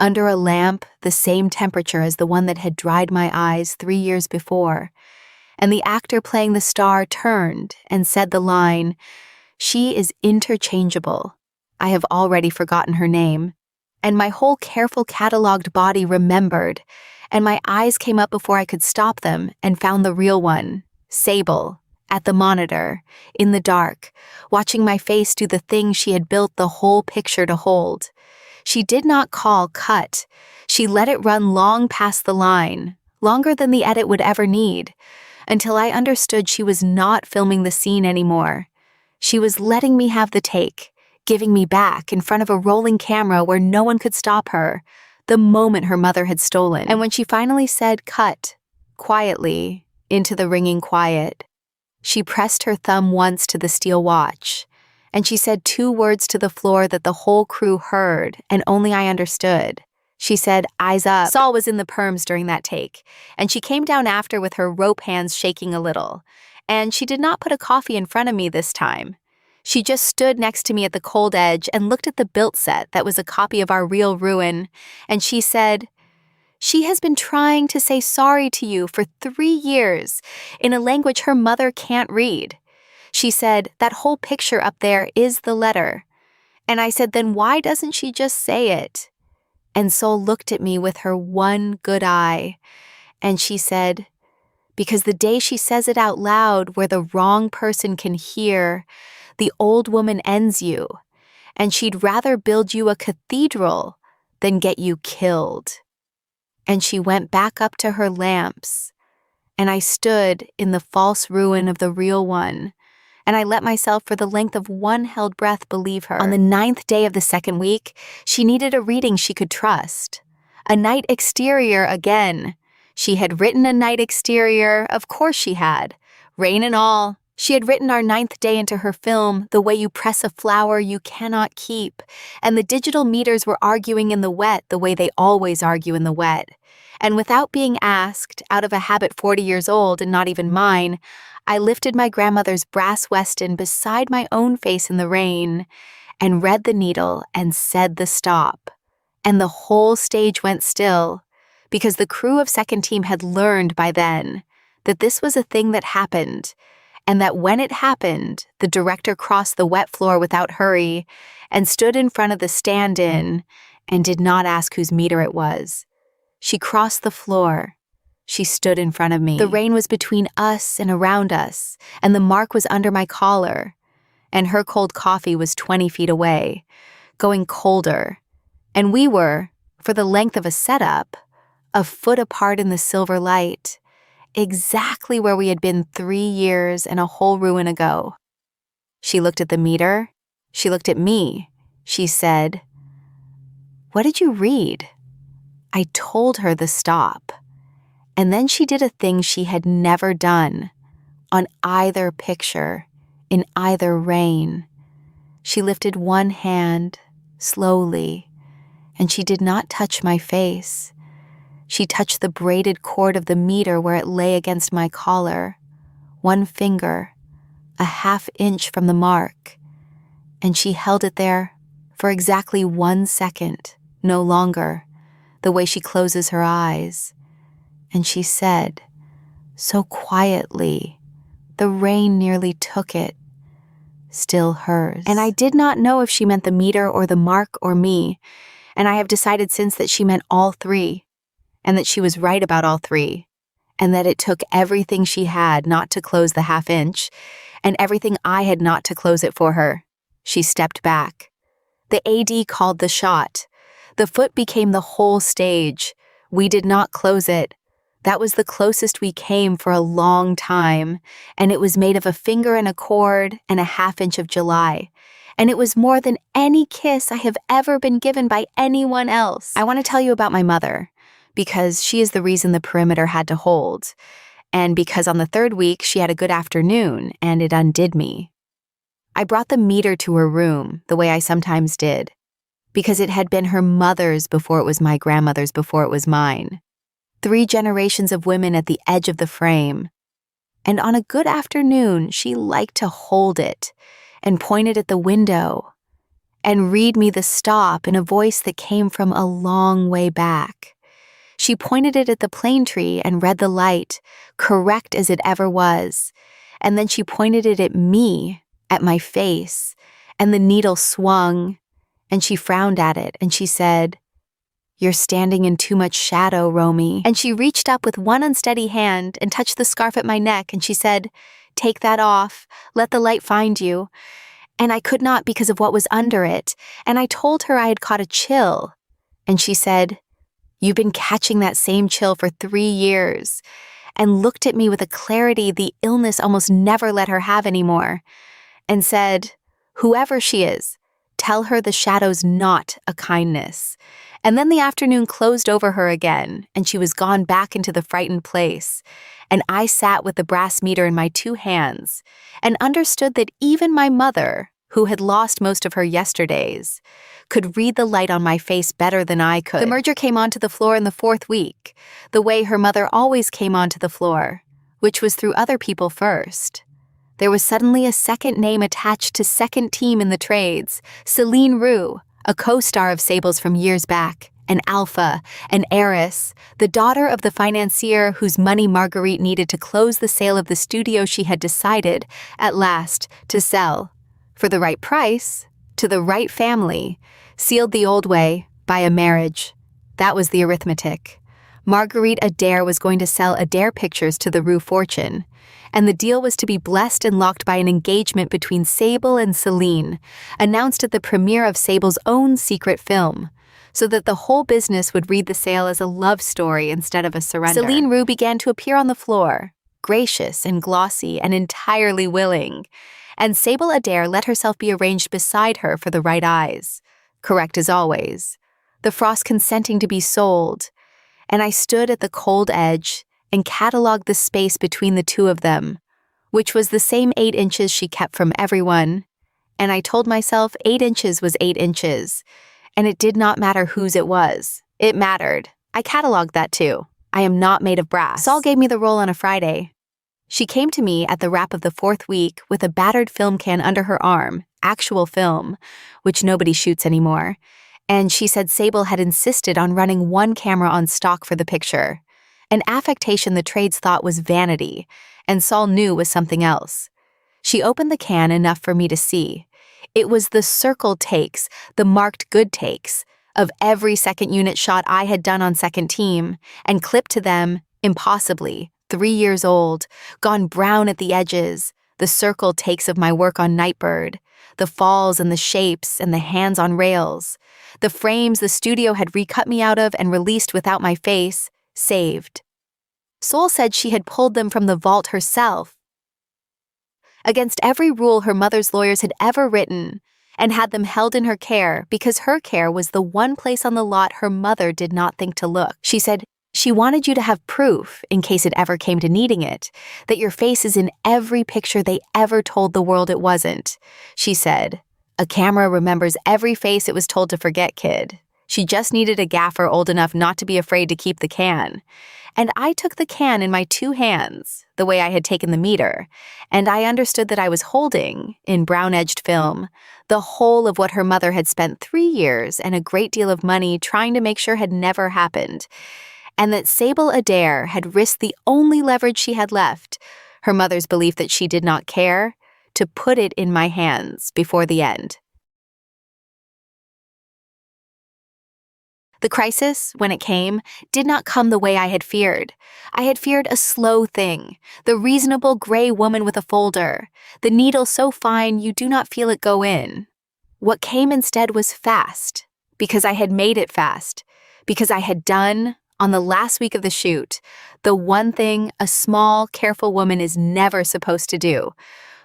under a lamp the same temperature as the one that had dried my eyes 3 years before, and the actor playing the star turned and said the line, "She is interchangeable. I have already forgotten her name." And my whole careful catalogued body remembered, and my eyes came up before I could stop them and found the real one, Sable, at the monitor, in the dark, watching my face do the thing she had built the whole picture to hold. She did not call cut. She let it run long past the line, longer than the edit would ever need, until I understood she was not filming the scene anymore. She was letting me have the take, giving me back in front of a rolling camera where no one could stop her, the moment her mother had stolen. And when she finally said cut, quietly, into the ringing quiet, she pressed her thumb once to the steel watch, and she said 2 words to the floor that the whole crew heard and only I understood. She said, "Eyes up." Saul was in the perms during that take, and she came down after with her rope hands shaking a little, and she did not put a coffee in front of me this time. She just stood next to me at the cold edge and looked at the built set that was a copy of our real ruin, and she said, "She has been trying to say sorry to you for 3 years in a language her mother can't read." She said, "That whole picture up there is the letter." And I said, "Then why doesn't she just say it?" And Sol looked at me with her one good eye, And she said, because the day she says it out loud where the wrong person can hear, the old woman ends you, and she'd rather build you a cathedral than get you killed. And she went back up to her lamps, and I stood in the false ruin of the real one, and I let myself for the length of one held breath believe her. On the 9th day of the 2nd week, she needed a reading she could trust. A night exterior again. She had written a night exterior, of course she had. Rain and all. She had written our 9th day into her film, the way you press a flower you cannot keep, and the digital meters were arguing in the wet the way they always argue in the wet. And without being asked, out of a habit 40 years old and not even mine, I lifted my grandmother's brass Weston beside my own face in the rain and read the needle and said the stop. And the whole stage went still, because the crew of second team had learned by then that this was a thing that happened, and that when it happened, the director crossed the wet floor without hurry and stood in front of the stand-in and did not ask whose meter it was. She crossed the floor. She stood in front of me. The rain was between us and around us, and the mark was under my collar, and her cold coffee was 20 feet away, going colder, and we were, for the length of a setup, a foot apart in the silver light, exactly where we had been 3 years and a whole ruin ago. She looked at the meter. She looked at me. She said, "What did you read?" I told her the stop. And then she did a thing she had never done, on either picture, in either rain. She lifted one hand, slowly, and she did not touch my face. She touched the braided cord of the meter where it lay against my collar, one finger, a half-inch from the mark, and she held it there for exactly 1 second, no longer, the way she closes her eyes. And she said, so quietly, the rain nearly took it, still hers. And I did not know if she meant the meter or the mark or me, and I have decided since that she meant all three, and that she was right about all three, and that it took everything she had not to close the half-inch, and everything I had not to close it for her. She stepped back. The AD called the shot. The foot became the whole stage. We did not close it. That was the closest we came for a long time, and it was made of a finger and a cord and a half-inch of July. And it was more than any kiss I have ever been given by anyone else. I want to tell you about my mother, because she is the reason the perimeter had to hold, and because on the 3rd week she had a good afternoon, and it undid me. I brought the meter to her room, the way I sometimes did, because it had been her mother's before it was my grandmother's before it was mine. 3 generations of women at the edge of the frame. And on a good afternoon, she liked to hold it and point it at the window and read me the stop in a voice that came from a long way back. She pointed it at the plane tree and read the light, correct as it ever was. And then she pointed it at me, at my face, and the needle swung, and she frowned at it, and she said, "You're standing in too much shadow, Romy." And she reached up with one unsteady hand and touched the scarf at my neck, and she said, "Take that off. Let the light find you." And I could not because of what was under it, and I told her I had caught a chill. And she said, "You've been catching that same chill for 3 years," and looked at me with a clarity the illness almost never let her have anymore, and said, "Whoever she is, tell her the shadow's not a kindness." And then the afternoon closed over her again, and she was gone back into the frightened place. And I sat with the brass meter in my 2 hands and understood that even my mother, who had lost most of her yesterdays, could read the light on my face better than I could. The merger came onto the floor in the 4th week, the way her mother always came onto the floor, which was through other people first. There was suddenly a second name attached to second team in the trades, Céline Roux, a co-star of Sable's from years back, an alpha, an heiress, the daughter of the financier whose money Marguerite needed to close the sale of the studio she had decided, at last, to sell. For the right price, to the right family, sealed the old way, by a marriage. That was the arithmetic. Marguerite Adair was going to sell Adair pictures to the Roux fortune, and the deal was to be blessed and locked by an engagement between Sable and Céline, announced at the premiere of Sable's own secret film, so that the whole business would read the sale as a love story instead of a surrender. Céline Roux began to appear on the floor, gracious and glossy and entirely willing, and Sable Adair let herself be arranged beside her for the right eyes, correct as always, the frost consenting to be sold, and I stood at the cold edge and catalogued the space between the two of them, which was the same 8 inches she kept from everyone, and I told myself 8 inches was 8 inches, and it did not matter whose it was. It mattered. I catalogued that too. I am not made of brass. Sol gave me the role on a Friday. She came to me at the wrap of the 4th week with a battered film can under her arm, actual film, which nobody shoots anymore, and she said Sable had insisted on running 1 camera on stock for the picture, an affectation the trades thought was vanity, and Sol knew was something else. She opened the can enough for me to see. It was the circle takes, the marked good takes, of every second unit shot I had done on second team, and clipped to them, impossibly, 3 years old, gone brown at the edges, the circle takes of my work on Nightbird, the falls and the shapes and the hands on rails, the frames the studio had recut me out of and released without my face, saved. Sol said she had pulled them from the vault herself, against every rule her mother's lawyers had ever written, and had them held in her care because her care was the one place on the lot her mother did not think to look. She said, she wanted you to have proof, in case it ever came to needing it, that your face is in every picture they ever told the world it wasn't. She said, a camera remembers every face it was told to forget, kid. She just needed a gaffer old enough not to be afraid to keep the can. And I took the can in my 2 hands, the way I had taken the meter, and I understood that I was holding, in brown-edged film, the whole of what her mother had spent 3 years and a great deal of money trying to make sure had never happened, and that Sable Adair had risked the only leverage she had left, her mother's belief that she did not care, to put it in my hands before the end. The crisis, when it came, did not come the way I had feared. I had feared a slow thing, the reasonable gray woman with a folder, the needle so fine you do not feel it go in. What came instead was fast, because I had made it fast, because I had done, on the last week of the shoot, the one thing a small, careful woman is never supposed to do,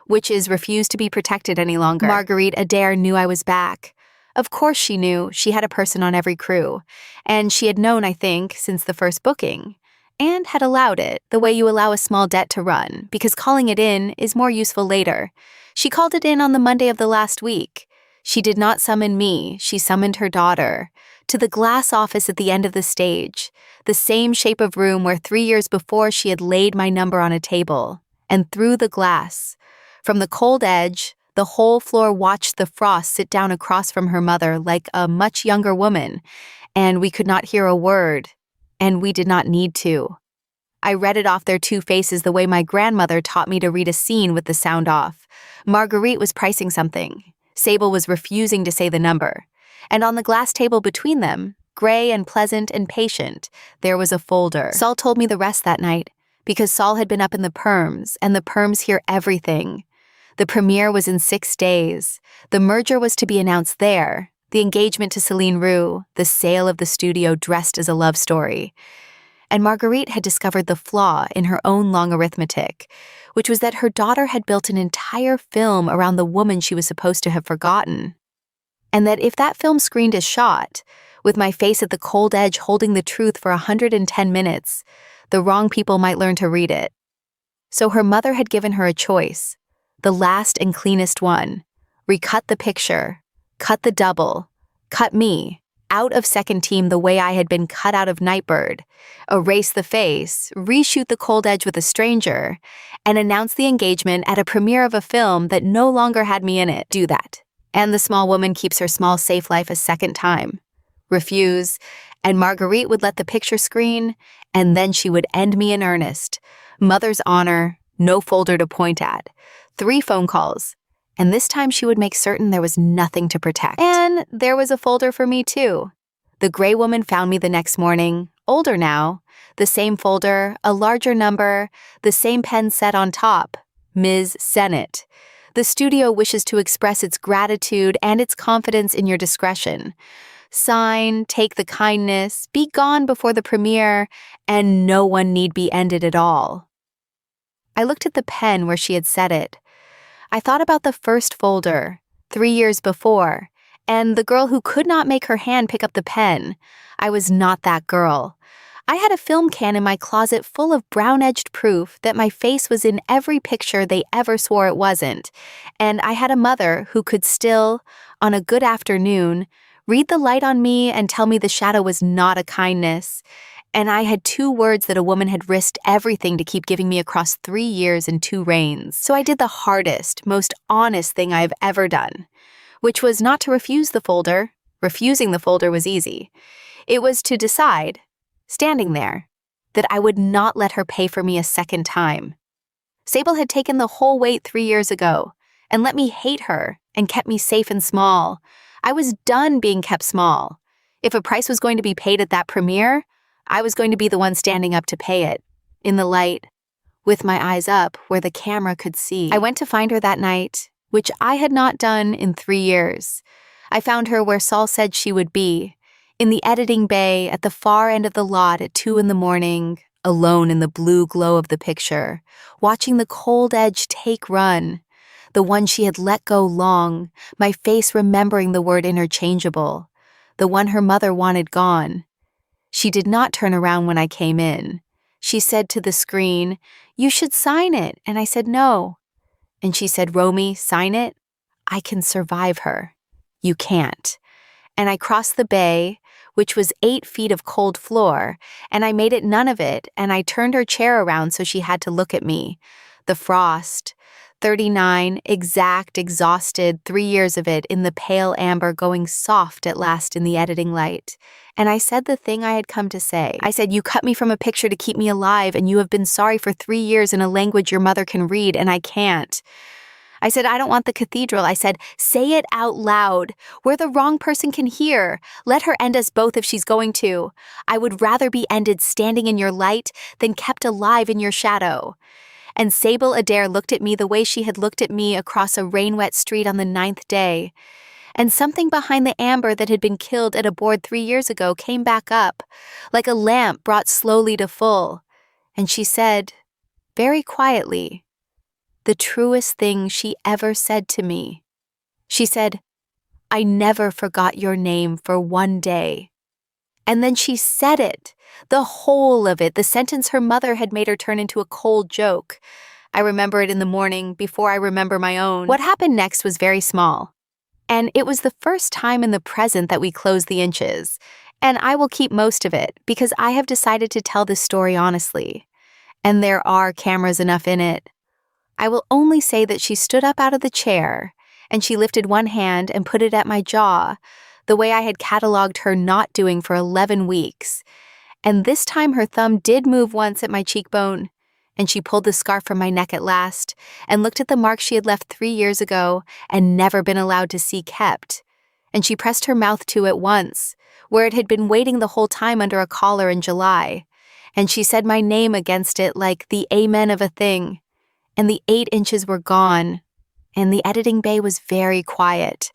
which is refuse to be protected any longer. Marguerite Adair knew I was back. Of course she knew. She had a person on every crew, and she had known, I think, since the first booking, and had allowed it, the way you allow a small debt to run, because calling it in is more useful later. She called it in on the Monday of the last week. She did not summon me, she summoned her daughter, to the glass office at the end of the stage, the same shape of room where 3 years before she had laid my number on a table, and through the glass, from the cold edge, the whole floor watched the frost sit down across from her mother like a much younger woman, and we could not hear a word, and we did not need to. I read it off their 2 faces the way my grandmother taught me to read a scene with the sound off. Marguerite was pricing something. Sable was refusing to say the number. And on the glass table between them, gray and pleasant and patient, there was a folder. Sol told me the rest that night, because Sol had been up in the perms, and the perms hear everything. The premiere was in 6 days. The merger was to be announced there, the engagement to Céline Roux, the sale of the studio dressed as a love story. And Marguerite had discovered the flaw in her own long arithmetic, which was that her daughter had built an entire film around the woman she was supposed to have forgotten. And that if that film screened as shot, with my face at the cold edge holding the truth for 110 minutes, the wrong people might learn to read it. So her mother had given her a choice, the last and cleanest one. Recut the picture, cut the double, cut me, out of second team the way I had been cut out of Nightbird, erase the face, reshoot the cold edge with a stranger, and announce the engagement at a premiere of a film that no longer had me in it. Do that. And the small woman keeps her small safe life a second time. Refuse, and Marguerite would let the picture screen, and then she would end me in earnest. Mother's honor, no folder to point at. 3 phone calls, and this time she would make certain there was nothing to protect. And there was a folder for me too. The gray woman found me the next morning, Older now. The same folder, a larger number, the same pen set on top. Ms. Sennett. The studio wishes to express its gratitude and its confidence in your discretion. Sign, take the kindness, be gone before the premiere, and no one need be ended at all. I looked at the pen where she had set it. I thought about the first folder, 3 years before, and the girl who could not make her hand pick up the pen. I was not that girl. I had a film can in my closet full of brown-edged proof that my face was in every picture they ever swore it wasn't, and I had a mother who could still, on a good afternoon, read the light on me and tell me the shadow was not a kindness, and I had 2 words that a woman had risked everything to keep giving me across 3 years and 2 reigns. So I did the hardest, most honest thing I've ever done, which was not to refuse the folder. Refusing the folder was easy. It was to decide, standing there, that I would not let her pay for me a second time. Sable had taken the whole weight 3 years ago and let me hate her and kept me safe and small. I was done being kept small. If a price was going to be paid at that premiere, I was going to be the one standing up to pay it, in the light, with my eyes up where the camera could see. I went to find her that night, which I had not done in 3 years. I found her where Saul said she would be, in the editing bay at the far end of the lot at 2 a.m, alone in the blue glow of the picture, watching the cold edge take run, the one she had let go long, my face remembering the word interchangeable, the one her mother wanted gone. She did not turn around when I came in. She said to the screen, "You should sign it," and I said no. And she said, "Romy, sign it? I can survive her. You can't." And I crossed the bay, which was 8 feet of cold floor, and I made it none of it, and I turned her chair around so she had to look at me. The frost, 39, exact, exhausted, 3 years of it in the pale amber going soft at last in the editing light. And I said the thing I had come to say. I said, "You cut me from a picture to keep me alive, and you have been sorry for 3 years in a language your mother can read, and I can't." I said, "I don't want the cathedral." I said, "Say it out loud, where the wrong person can hear. Let her end us both if she's going to. I would rather be ended standing in your light than kept alive in your shadow." And Sable Adair looked at me the way she had looked at me across a rain-wet street on the 9th day. And something behind the amber that had been killed at a board 3 years ago came back up, like a lamp brought slowly to full. And she said, very quietly, the truest thing she ever said to me. She said, "I never forgot your name for 1 day." And then she said it, the whole of it, the sentence her mother had made her turn into a cold joke. I remember it in the morning, before I remember my own. What happened next was very small. And it was the first time in the present that we closed the inches. And I will keep most of it, because I have decided to tell this story honestly. And there are cameras enough in it. I will only say that she stood up out of the chair, and she lifted one hand and put it at my jaw, the way I had cataloged her not doing for 11 weeks. And this time her thumb did move once at my cheekbone, and she pulled the scarf from my neck at last, and looked at the mark she had left 3 years ago and never been allowed to see kept. And she pressed her mouth to it once, where it had been waiting the whole time under a collar in July. And she said my name against it like the amen of a thing. And the 8 inches were gone, and the editing bay was very quiet.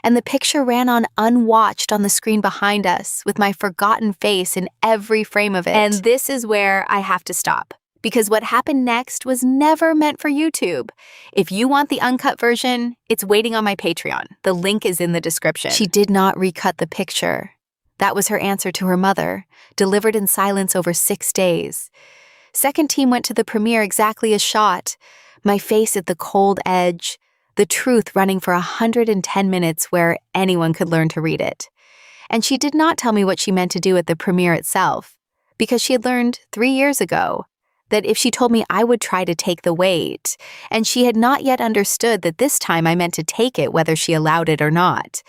And the picture ran on unwatched on the screen behind us, with my forgotten face in every frame of it. And this is where I have to stop, because what happened next was never meant for YouTube. If you want the uncut version, it's waiting on my Patreon. The link is in the description. She did not recut the picture. That was her answer to her mother, delivered in silence over 6 days. Second team went to the premiere exactly as shot, my face at the cold edge, the truth running for 110 minutes where anyone could learn to read it. And she did not tell me what she meant to do at the premiere itself, because she had learned 3 years ago that if she told me I would try to take the weight, and she had not yet understood that this time I meant to take it whether she allowed it or not.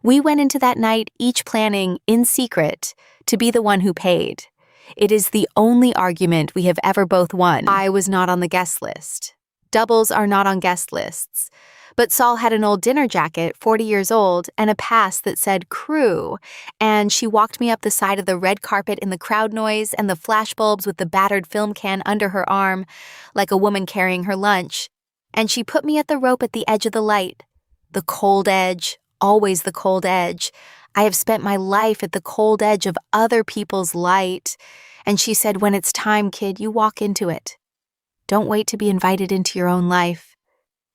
We went into that night each planning, in secret, to be the one who paid. It is the only argument we have ever both won. I was not on the guest list. Doubles are not on guest lists. But Saul had an old dinner jacket, 40 years old, and a pass that said crew, and she walked me up the side of the red carpet in the crowd noise and the flashbulbs with the battered film can under her arm, like a woman carrying her lunch, and she put me at the rope at the edge of the light. The cold edge, always the cold edge. I have spent my life at the cold edge of other people's light. And she said, when it's time, kid, you walk into it. Don't wait to be invited into your own life.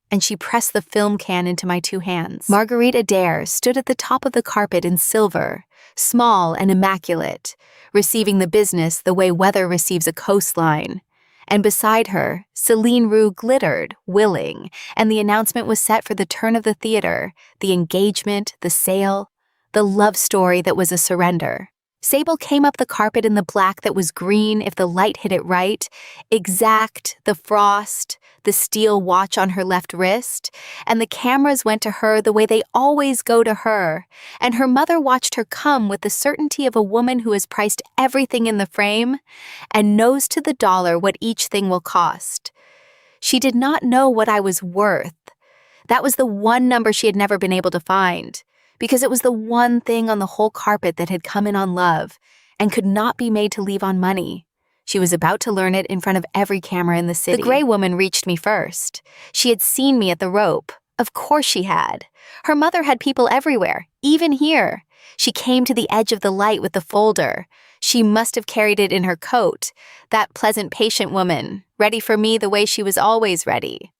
And she pressed the film can into my 2 hands. Marguerite Adair stood at the top of the carpet in silver, small and immaculate, receiving the business the way weather receives a coastline. And beside her, Céline Roux glittered, willing, and the announcement was set for the turn of the theater, the engagement, the sale, the love story that was a surrender. Sable came up the carpet in the black that was green if the light hit it right, exact, the frost, the steel watch on her left wrist, and the cameras went to her the way they always go to her, and her mother watched her come with the certainty of a woman who has priced everything in the frame and knows to the dollar what each thing will cost. She did not know what I was worth. That was the one number she had never been able to find, because it was the one thing on the whole carpet that had come in on love and could not be made to leave on money. She was about to learn it in front of every camera in the city. The gray woman reached me first. She had seen me at the rope. Of course she had. Her mother had people everywhere, even here. She came to the edge of the light with the folder. She must have carried it in her coat, that pleasant, patient woman, ready for me the way she was always ready.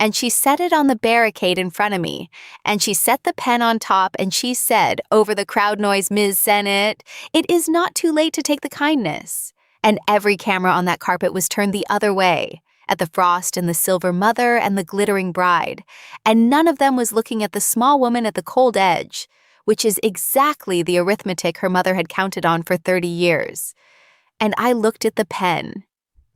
And she set it on the barricade in front of me, and she set the pen on top, and she said, over the crowd noise, Ms. Sennett, it is not too late to take the kindness. And every camera on that carpet was turned the other way, at the frost and the silver mother and the glittering bride, and none of them was looking at the small woman at the cold edge, which is exactly the arithmetic her mother had counted on for 30 years. And I looked at the pen,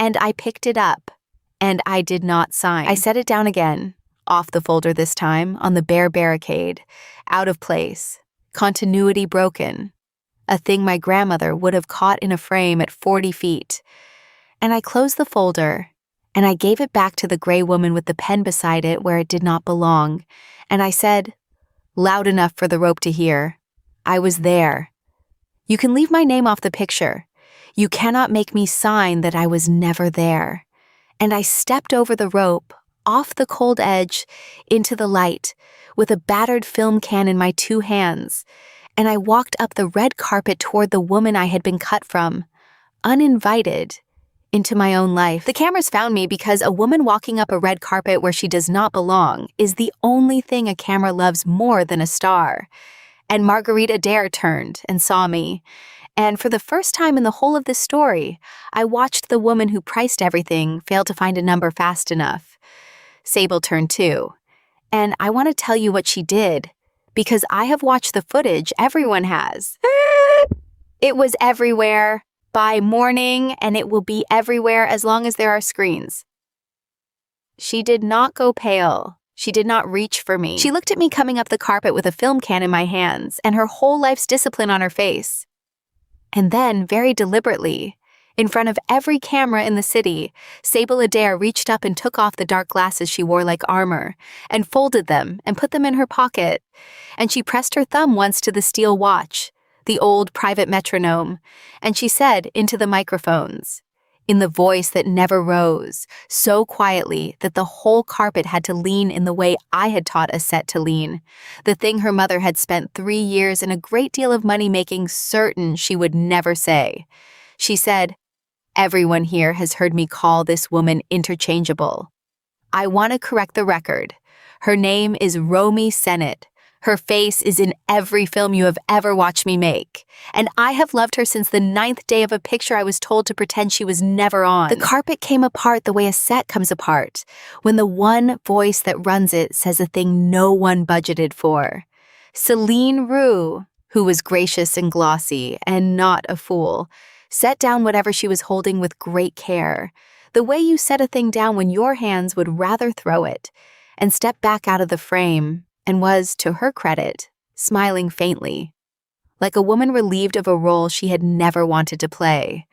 and I picked it up, and I did not sign. I set it down again, off the folder this time, on the bare barricade, out of place, continuity broken, a thing my grandmother would have caught in a frame at 40 feet. And I closed the folder, and I gave it back to the gray woman with the pen beside it where it did not belong, and I said, loud enough for the rope to hear, I was there. You can leave my name off the picture. You cannot make me sign that I was never there. And I stepped over the rope, off the cold edge, into the light, with a battered film can in my 2 hands, and I walked up the red carpet toward the woman I had been cut from, uninvited, into my own life. The cameras found me because a woman walking up a red carpet where she does not belong is the only thing a camera loves more than a star. And Marguerite Adair turned and saw me. And for the first time in the whole of this story, I watched the woman who priced everything fail to find a number fast enough. Sable turned too. And I want to tell you what she did, because I have watched the footage everyone has. It was everywhere by morning, and it will be everywhere as long as there are screens. She did not go pale. She did not reach for me. She looked at me coming up the carpet with a film can in my hands and her whole life's discipline on her face. And then, very deliberately, in front of every camera in the city, Sable Adair reached up and took off the dark glasses she wore like armor, and folded them and put them in her pocket. And she pressed her thumb once to the steel watch, the old private metronome, and she said into the microphones, in the voice that never rose, so quietly that the whole carpet had to lean in the way I had taught a set to lean, the thing her mother had spent 3 years and a great deal of money making certain she would never say. She said, everyone here has heard me call this woman interchangeable. I want to correct the record. Her name is Romy Sennett. Her face is in every film you have ever watched me make, and I have loved her since the 9th day of a picture I was told to pretend she was never on. The carpet came apart the way a set comes apart, when the one voice that runs it says a thing no one budgeted for. Céline Roux, who was gracious and glossy and not a fool, set down whatever she was holding with great care, the way you set a thing down when your hands would rather throw it, and stepped back out of the frame, and was, to her credit, smiling faintly, like a woman relieved of a role she had never wanted to play.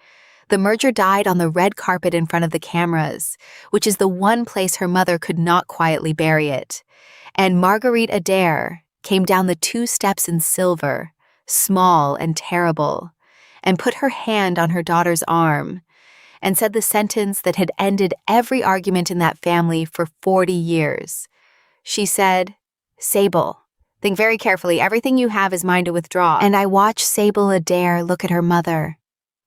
The merger died on the red carpet in front of the cameras, which is the one place her mother could not quietly bury it. And Marguerite Adair came down the 2 steps in silver, small and terrible, and put her hand on her daughter's arm, and said the sentence that had ended every argument in that family for 40 years. She said, "Sable, think very carefully. Everything you have is mine to withdraw." And I watched Sable Adair look at her mother,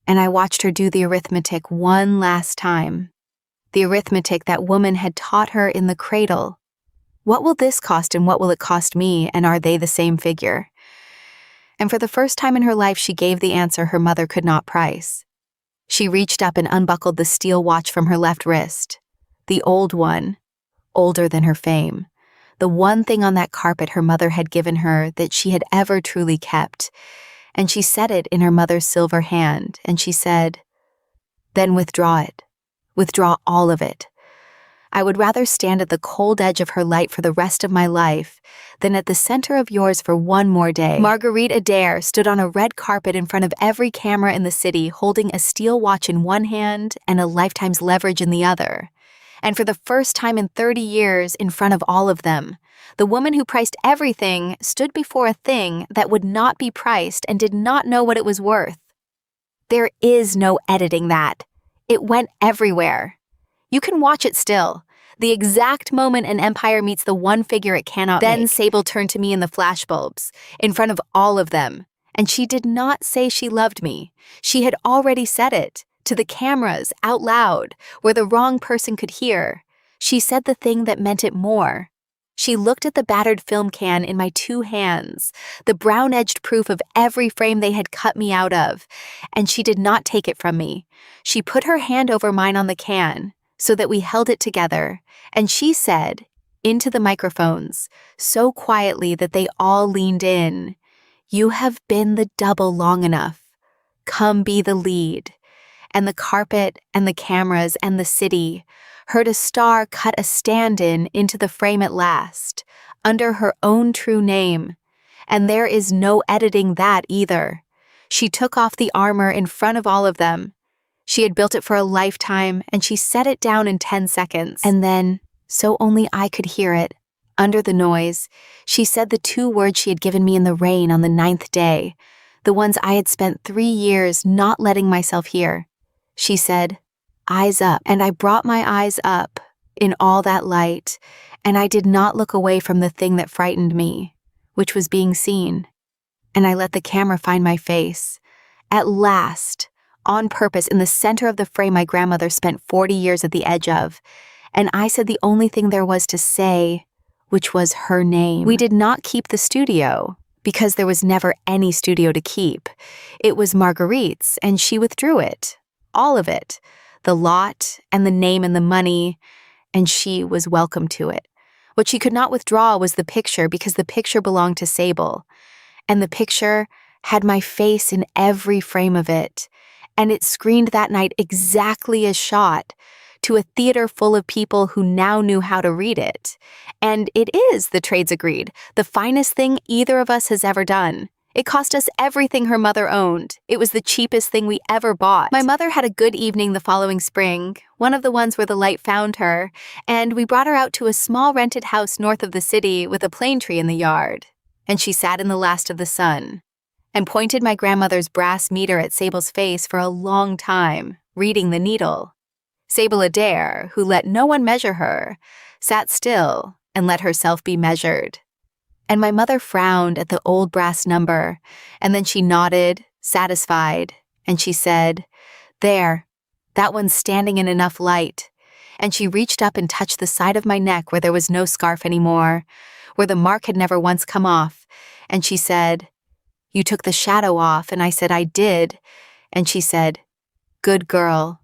and I watched her do the arithmetic one last time. The arithmetic that woman had taught her in the cradle. What will this cost and what will it cost me, and are they the same figure? And for the first time in her life, she gave the answer her mother could not price. She reached up and unbuckled the steel watch from her left wrist. The old one, older than her fame. The one thing on that carpet her mother had given her that she had ever truly kept. And she set it in her mother's silver hand, and she said, "Then withdraw it. Withdraw all of it. I would rather stand at the cold edge of her light for the rest of my life than at the center of yours for one more day." Marguerite Adair stood on a red carpet in front of every camera in the city, holding a steel watch in one hand and a lifetime's leverage in the other. And for the first time in 30 years, in front of all of them, the woman who priced everything stood before a thing that would not be priced and did not know what it was worth. There is no editing that. It went everywhere. You can watch it still. The exact moment an empire meets the one figure it cannot make. Then Sable turned to me in the flashbulbs, in front of all of them, and she did not say she loved me. She had already said it, to the cameras, out loud, where the wrong person could hear. She said the thing that meant it more. She looked at the battered film can in my 2 hands, the brown-edged proof of every frame they had cut me out of, and she did not take it from me. She put her hand over mine on the can, so that we held it together, and she said, into the microphones, so quietly that they all leaned in, "You have been the double long enough. Come be the lead." And the carpet and the cameras and the city heard a star cut a stand-in into the frame at last, under her own true name. And there is no editing that either. She took off the armor in front of all of them. She had built it for a lifetime, and she set it down in 10 seconds. And then, so only I could hear it, under the noise, she said the 2 words she had given me in the rain on the 9th day, the ones I had spent 3 years not letting myself hear. She said, "Eyes up," and I brought my eyes up in all that light, and I did not look away from the thing that frightened me, which was being seen. And I let the camera find my face. At last, on purpose, in the center of the frame my grandmother spent 40 years at the edge of, and I said the only thing there was to say, which was her name. We did not keep the studio, because there was never any studio to keep. It was Marguerite's, and she withdrew it. All of it. The lot, and the name and the money, and she was welcome to it. What she could not withdraw was the picture, because the picture belonged to Sable. And the picture had my face in every frame of it, and it screened that night exactly as shot, to a theater full of people who now knew how to read it. And it is, the trades agreed, the finest thing either of us has ever done. It cost us everything her mother owned. It was the cheapest thing we ever bought. My mother had a good evening the following spring, one of the ones where the light found her, and we brought her out to a small rented house north of the city with a plane tree in the yard. And she sat in the last of the sun, and pointed my grandmother's brass meter at Sable's face for a long time, reading the needle. Sable Adair, who let no one measure her, sat still and let herself be measured. And my mother frowned at the old brass number, and then she nodded, satisfied, and she said, "There, that one's standing in enough light." And she reached up and touched the side of my neck where there was no scarf anymore, where the mark had never once come off, and she said, "You took the shadow off," and I said, "I did," and she said, "Good girl."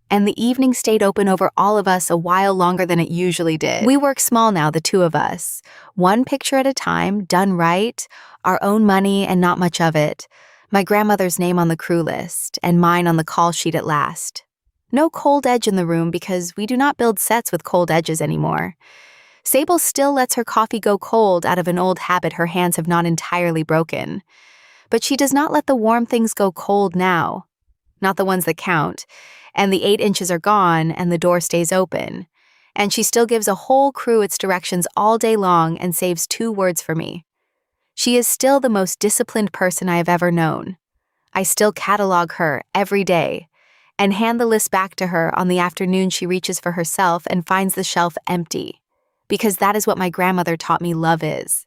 And the evening stayed open over all of us a while longer than it usually did. We work small now, the 2 of us. 1 picture at a time, done right, our own money and not much of it. My grandmother's name on the crew list, and mine on the call sheet at last. No cold edge in the room because we do not build sets with cold edges anymore. Sable still lets her coffee go cold out of an old habit her hands have not entirely broken. But she does not let the warm things go cold now. not the ones that count, and the 8 inches are gone and the door stays open. And she still gives a whole crew its directions all day long and saves 2 words for me. She is still the most disciplined person I have ever known. I still catalog her every day and hand the list back to her on the afternoon she reaches for herself and finds the shelf empty. Because that is what my grandmother taught me love is.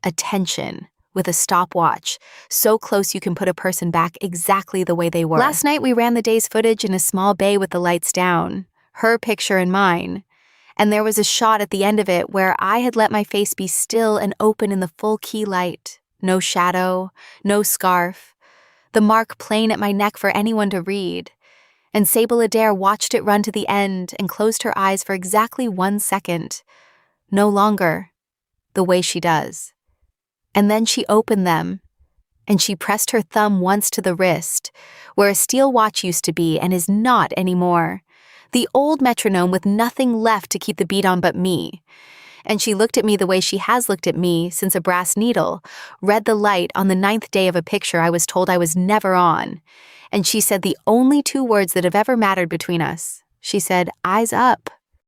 Attention, with a stopwatch, so close you can put a person back exactly the way they were. Last night we ran the day's footage in a small bay with the lights down, her picture and mine, and there was a shot at the end of it where I had let my face be still and open in the full key light. No shadow, no scarf, the mark plain at my neck for anyone to read. And Sable Adair watched it run to the end and closed her eyes for exactly 1 second. No longer, the way she does. And then she opened them, and she pressed her thumb once to the wrist, where a steel watch used to be and is not anymore. The old metronome with nothing left to keep the beat on but me. And she looked at me the way she has looked at me since a brass needle, read the light on the 9th day of a picture I was told I was never on. And she said the only 2 words that have ever mattered between us. She said, "Eyes up."